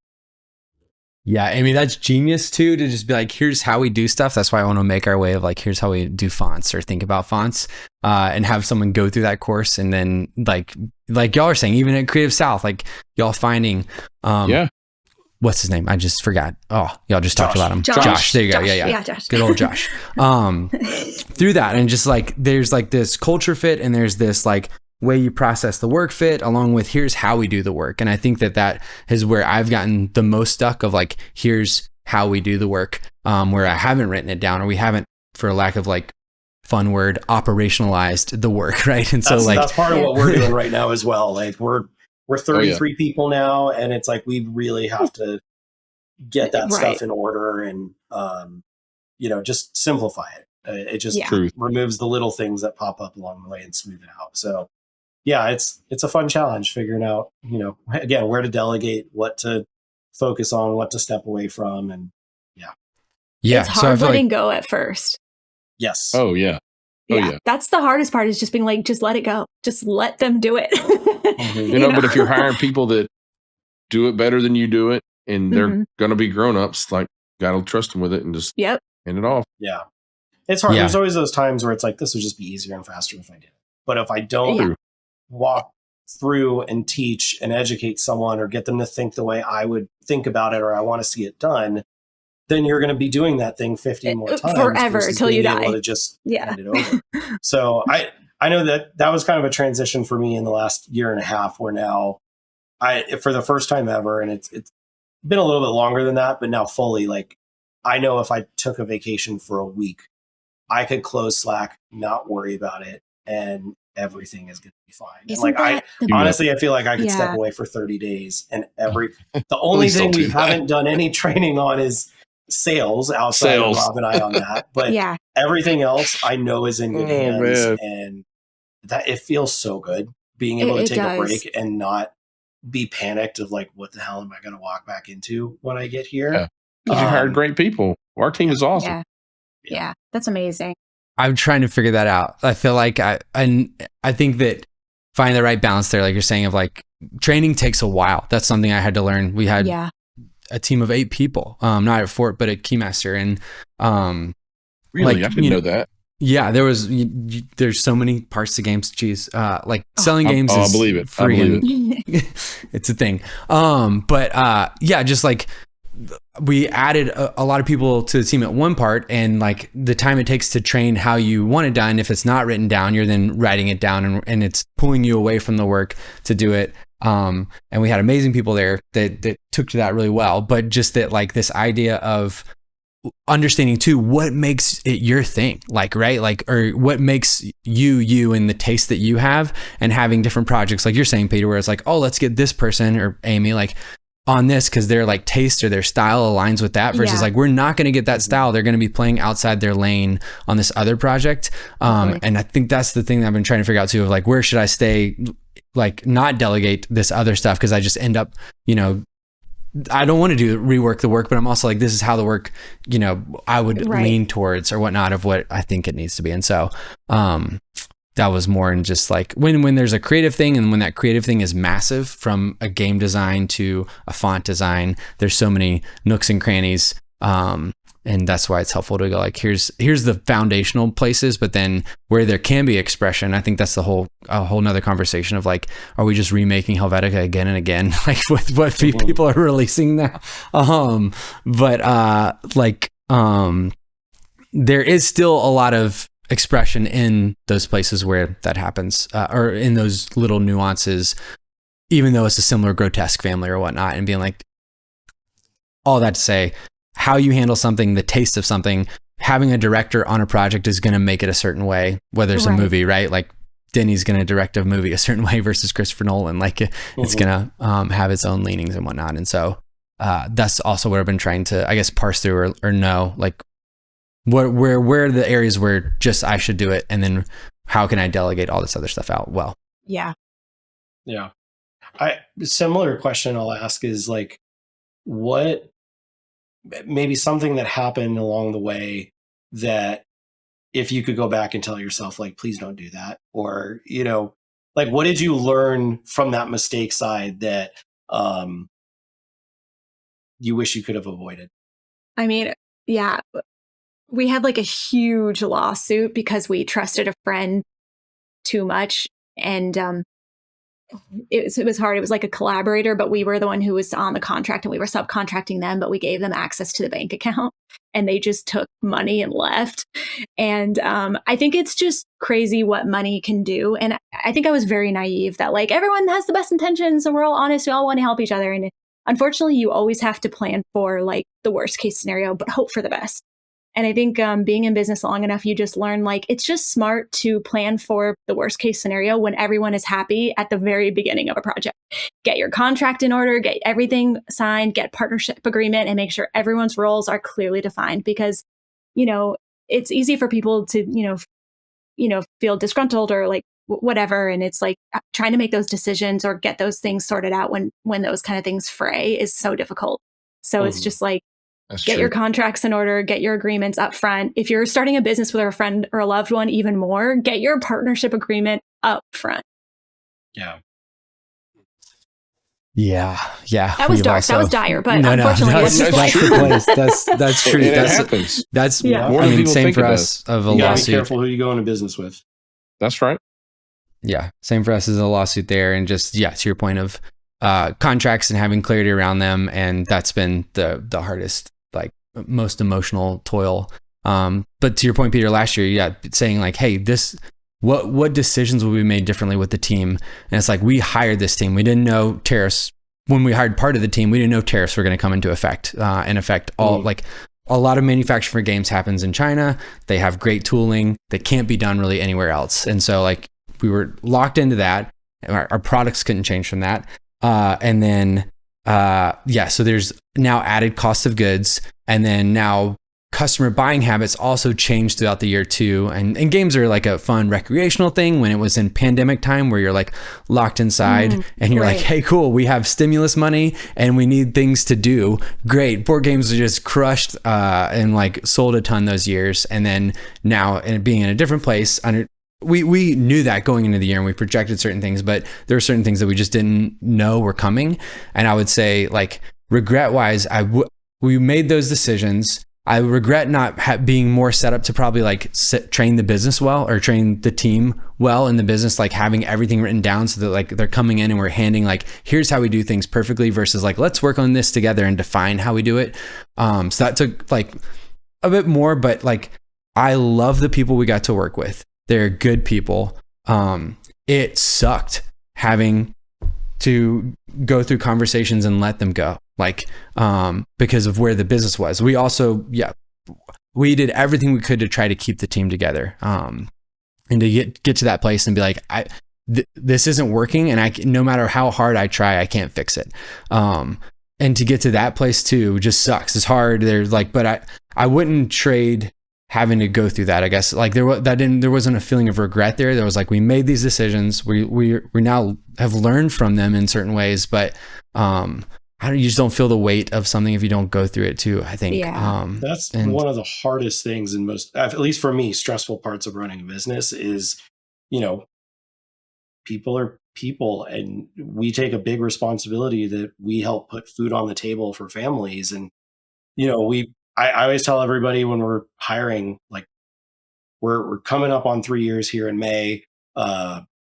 Yeah, I mean, that's genius too, to just be like, here's how we do stuff. That's why I want to make our way of like, here's how we do fonts or think about fonts, and have someone go through that course. And then like y'all are saying, even at Creative South, like y'all finding, what's his name? I just forgot. Oh, y'all just talked about him. Josh. There you go. Yeah. Josh. Good old Josh. Through that. And just like, there's like this culture fit, and there's this like way you process the work fit, along with here's how we do the work. And I think that is where I've gotten the most stuck of like, here's how we do the work, where I haven't written it down, or we haven't, for lack of like fun word, operationalized the work. Right. And so like, that's part of what we're doing right now as well. Like we're 33 people now, and it's like, we really have to get that stuff in order and, just simplify it. It just removes the little things that pop up along the way and smooth it out. So it's a fun challenge figuring out, again, where to delegate, what to focus on, what to step away from. And it's hard letting go at first. Yes. Oh yeah. That's the hardest part, is just being like, just let it go. Just let them do it. But if you're hiring people that do it better than you do it, and they're going to be grown-ups, like, gotta trust them with it and just hand it off. Yeah. It's hard. There's always those times where it's like, this would just be easier and faster if I did it. But if I don't walk through and teach and educate someone, or get them to think the way I would think about it, or I want to see it done, then you're going to be doing that thing 15 more times forever until you die. To just hand it over. So I know that was kind of a transition for me in the last year and a half, where now for the first time ever, and it's been a little bit longer than that, but now fully, like, I know if I took a vacation for a week, I could close Slack, not worry about it, and everything is going to be fine. And like, honestly, I feel like I could step away for 30 days, and the only thing we haven't done any training on is sales, outside of Rob and I on that. But everything else I know is in good hands, and that it feels so good being able to take a break and not be panicked of like, what the hell am I going to walk back into when I get here? Because you hired great people. Our team is awesome. Yeah, that's amazing. I'm trying to figure that out. I feel like I think that finding the right balance there, like you're saying, of like, training takes a while. That's something I had to learn. We had a team of 8 people, not at Fort, but at Keymaster. And really, like, I didn't know that. Yeah, there's so many parts to games. Geez, like selling games is I believe it. I believe it. It's a thing. But just like, we added a lot of people to the team at one part, and like the time it takes to train how you want it done, if it's not written down, you're then writing it down, and it's pulling you away from the work to do it. And we had amazing people there that took to that really well. But just that, like, this idea of understanding too, what makes it your thing, like, right? Like, or what makes you and the taste that you have, and having different projects, like you're saying, Peter, where it's like, oh, let's get this person or Amy, like, on this, because their like taste or their style aligns with that, versus like, we're not going to get that style. They're going to be playing outside their lane on this other project. And I think that's the thing that I've been trying to figure out too, of like, where should I stay, like, not delegate this other stuff, because I just end up, I don't want to rework the work, but I'm also like, this is how the work, I would lean towards or whatnot, of what I think it needs to be. And so that was more in just like, when there's a creative thing, and when that creative thing is massive, from a game design to a font design, there's so many nooks and crannies. And that's why it's helpful to go like, here's the foundational places, but then where there can be expression, I think that's a whole nother conversation of like, are we just remaking Helvetica again and again, like with what people are releasing now? There is still a lot of expression in those places where that happens, or in those little nuances, even though it's a similar grotesque family or whatnot, and being like, all that to say, how you handle something, the taste of something, having a director on a project is going to make it a certain way, whether it's a movie, right? Like Denny's going to direct a movie a certain way versus Christopher Nolan. Like it's going to have its own leanings and whatnot. And so that's also what I've been trying to, I guess, parse through or know, like where are the areas where just I should do it, and then how can I delegate all this other stuff out well? Yeah. Similar question I'll ask is like, what maybe something that happened along the way that if you could go back and tell yourself, like, please don't do that, or, you know, like, what did you learn from that mistake side that you wish you could have avoided? I mean, yeah, we had like a huge lawsuit because we trusted a friend too much, and it was hard. It was like a collaborator, but we were the one who was on the contract, and we were subcontracting them, but we gave them access to the bank account, and they just took money and left. And I think it's just crazy what money can do. And I think I was very naive that like everyone has the best intentions and we're all honest. We all want to help each other. And unfortunately, you always have to plan for like the worst case scenario, but hope for the best. And I think being in business long enough, you just learn like it's just smart to plan for the worst case scenario when everyone is happy at the very beginning of a project. Get your contract in order, get everything signed, get partnership agreement, and make sure everyone's roles are clearly defined, because, you know, it's easy for people to, feel disgruntled or like whatever. And it's like trying to make those decisions or get those things sorted out when those kind of things fray is so difficult. So it's just like, get your contracts in order, get your agreements up front. If you're starting a business with a friend or a loved one, even more, get your partnership agreement up front. Yeah. That was dark. That was dire, but unfortunately, that's the place. That's true. It happens. That's More I than mean, people same think for it us does. of a You gotta lawsuit. be careful who you go into business with. That's right. Yeah, same for us as a lawsuit there, and just to your point of contracts and having clarity around them, and that's been the hardest, like most emotional toil. But to your point, Peter, last year, saying like, hey, what decisions will be made differently with the team? And it's like, we hired this team. We didn't know tariffs. When we hired part of the team, we didn't know tariffs were going to come into effect and affect all, like a lot of manufacturing for games happens in China. They have great tooling that can't be done really anywhere else. And so like we were locked into that. Our products couldn't change from that. And then, so there's now added cost of goods, and then now customer buying habits also changed throughout the year too. And games are like a fun recreational thing when it was in pandemic time where you're like locked inside and you're like, hey, cool, we have stimulus money and we need things to do. Great. Board games are just crushed and like sold a ton those years. And then now being in a different place, we knew that going into the year and we projected certain things, but there were certain things that we just didn't know were coming. And I would say like regret wise, we made those decisions. I regret not being more set up to probably like train the business well or train the team well in the business, like having everything written down so that like they're coming in and we're handing like, here's how we do things perfectly versus like, let's work on this together and define how we do it. So that took like a bit more, but like, I love the people we got to work with. They're good people. It sucked having to go through conversations and let them go. Like, because of where the business was. We also, we did everything we could to try to keep the team together. And to get to that place and be like, this isn't working. And no matter how hard I try, I can't fix it. And to get to that place too, just sucks. It's hard. There's like, but I wouldn't trade having to go through that, I guess. Like there wasn't a feeling of regret there. There was like, we made these decisions. We now have learned from them in certain ways, but, you just don't feel the weight of something if you don't go through it too, I think. That's one of the hardest things and most, at least for me, stressful parts of running a business is, people are people, and we take a big responsibility that we help put food on the table for families. And, I always tell everybody when we're hiring, like we're coming up on 3 years here in May.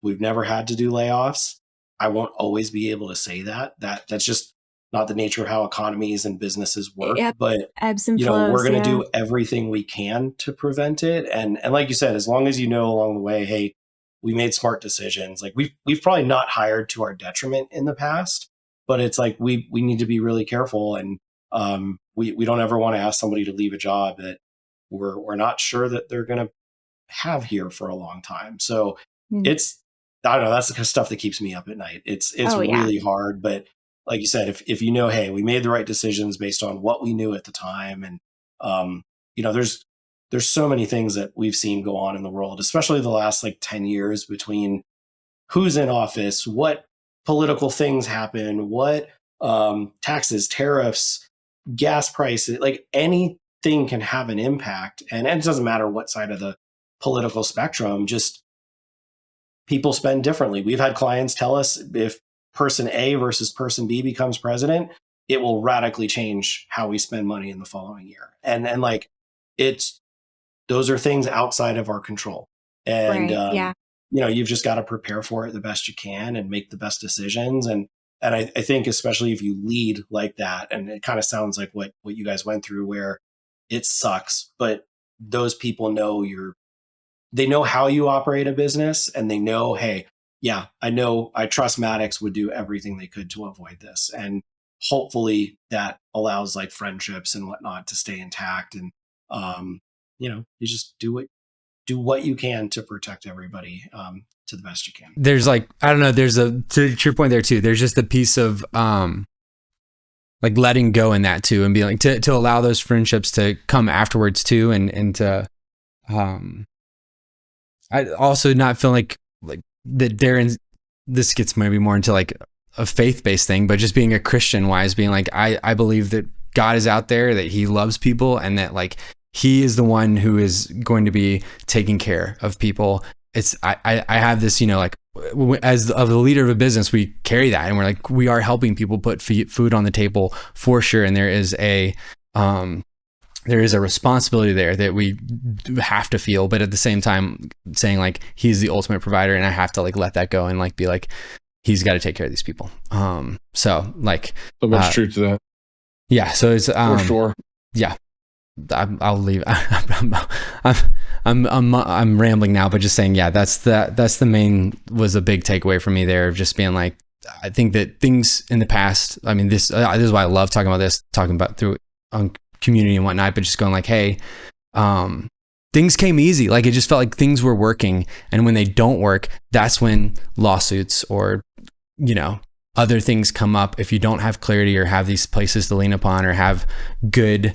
We've never had to do layoffs. I won't always be able to say that. That's just not the nature of how economies and businesses work. Yep. But Ebbs and flows, we're going to do everything we can to prevent it. And like you said, as long as you know along the way, hey, we made smart decisions. Like we've probably not hired to our detriment in the past, but it's like we need to be really careful, and we don't ever want to ask somebody to leave a job that we're not sure that they're going to have here for a long time. So it's, I don't know, that's the kind of stuff that keeps me up at night. It's really hard, but like you said, if you know, hey, we made the right decisions based on what we knew at the time, and there's so many things that we've seen go on in the world, especially the last like 10 years, between who's in office, what political things happen, what taxes, tariffs, gas prices, like anything can have an impact. And it doesn't matter what side of the political spectrum, just people spend differently. We've had clients tell us if person A versus person B becomes president, it will radically change how we spend money in the following year. And like those are things outside of our control. And you've just got to prepare for it the best you can and make the best decisions. And I think especially if you lead like that, and it kind of sounds like what you guys went through, where it sucks, but those people know they know how you operate a business, and they know, hey, yeah, I trust Mattox would do everything they could to avoid this. And hopefully that allows like friendships and whatnot to stay intact. And, you just do what you can to protect everybody, to the best you can. There's like, I don't know, to your point there too, there's just a piece of, like letting go in that too, and be like, to allow those friendships to come afterwards too. And to, I also not feel like that this gets maybe more into like a faith-based thing, but just being a Christian wise, being like, I believe that God is out there, that he loves people, and that like he is the one who is going to be taking care of people. I have this, like as of the leader of a business, we carry that, and we're like, we are helping people put food on the table for sure. And there is a responsibility there that we have to feel, but at the same time saying like, he's the ultimate provider, and I have to like let that go and like be like, he's got to take care of these people. So like, so much truth to that. Yeah. So it's, for sure. Yeah. I'll leave. I'm rambling now, but just saying, yeah, that's the main, was a big takeaway for me there, of just being like, I think that things in the past, I mean, this is why I love talking about through on community and whatnot, but just going like, hey, things came easy. Like it just felt like things were working. And when they don't work, that's when lawsuits or, other things come up. If you don't have clarity or have these places to lean upon, or have good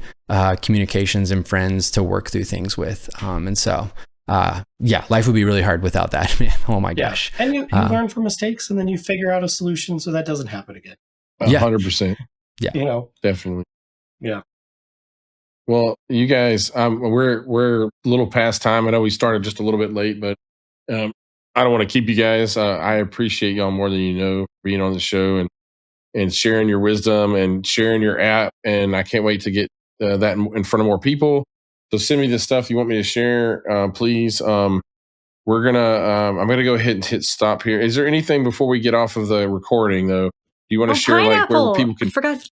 communications and friends to work through things with. And so, life would be really hard without that, man. Oh my gosh. And you learn from mistakes, and then you figure out a solution so that doesn't happen again. 100%. Yeah. Definitely. Yeah. Well, you guys, we're a little past time. I know we started just a little bit late, but I don't want to keep you guys. I appreciate y'all more than you know, being on the show and sharing your wisdom and sharing your app. And I can't wait to get that in front of more people. So send me the stuff you want me to share, please. I'm gonna go ahead and hit stop here. Is there anything before we get off of the recording though? Do you want to share pineapple. like where people can? I forgot.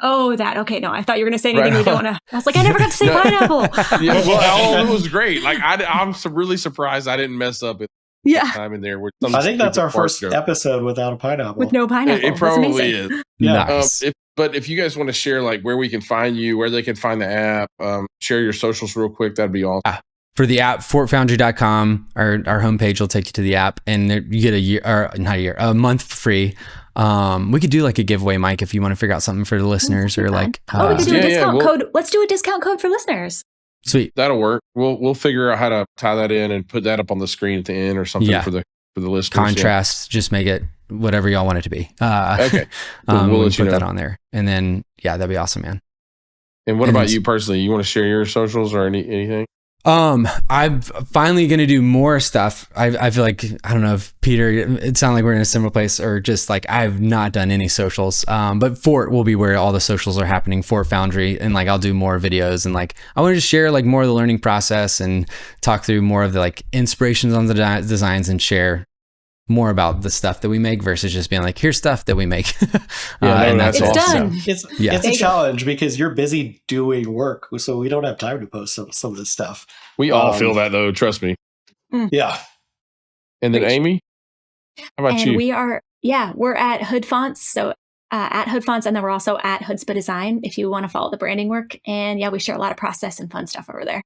Oh, that. Okay, no, I thought you were going to say anything we don't want to. I was like, I never got to say pineapple. Yeah, well, it was great. Like I'm really surprised I didn't mess up it. Time in there. I think that's our first episode without a pineapple. With no pineapple. It probably is. Yeah. Nice. But if you guys want to share like where we can find you, where they can find the app, share your socials real quick, that'd be awesome. For the app, fortfoundry.com, our homepage will take you to the app, and you get a month free. We could do like a giveaway, Mike, if you want to figure out something for the listeners, or like we could do a discount code. Let's do a discount code for listeners. Sweet. That'll work. We'll figure out how to tie that in and put that up on the screen at the end or something for the listeners. Contrast, just make it whatever y'all want it to be. Okay. We'll put that on there. And then that'd be awesome, man. And what about you personally? You want to share your socials or anything? I'm finally going to do more stuff. I feel like, I don't know if Peter, it sounds like we're in a similar place, or just like, I've not done any socials. But Fort will be where all the socials are happening, Fort Foundry. And like, I'll do more videos, and like, I want to just share like more of the learning process and talk through more of the like inspirations on the designs, and share more about the stuff that we make versus just being like, here's stuff that we make. And that's awesome. It's a challenge because you're busy doing work, so we don't have time to post some of this stuff. We all feel that though, trust me. Yeah. And then Preach. Amy, how about And you? we're at Hood Fonts. So at Hood Fonts, and then we're also at Hoodzpah Design if you want to follow the branding work. And yeah, we share a lot of process and fun stuff over there.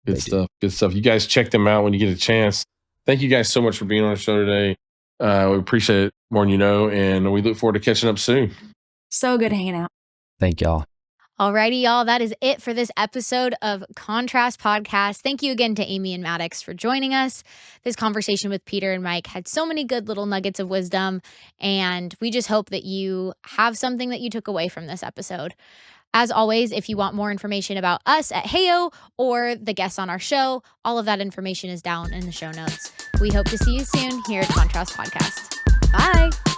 Good stuff. Good stuff. You guys check them out when you get a chance. Thank you guys so much for being on the show today. We appreciate it more than you know, and we look forward to catching up soon. So good hanging out. Thank y'all. Alrighty, y'all. That is it for this episode of Contrast Podcast. Thank you again to Amy and Mattox for joining us. This conversation with Peter and Mike had so many good little nuggets of wisdom, and we just hope that you have something that you took away from this episode. As always, if you want more information about us at Heyo or the guests on our show, all of that information is down in the show notes. We hope to see you soon here at Contrast Podcast. Bye.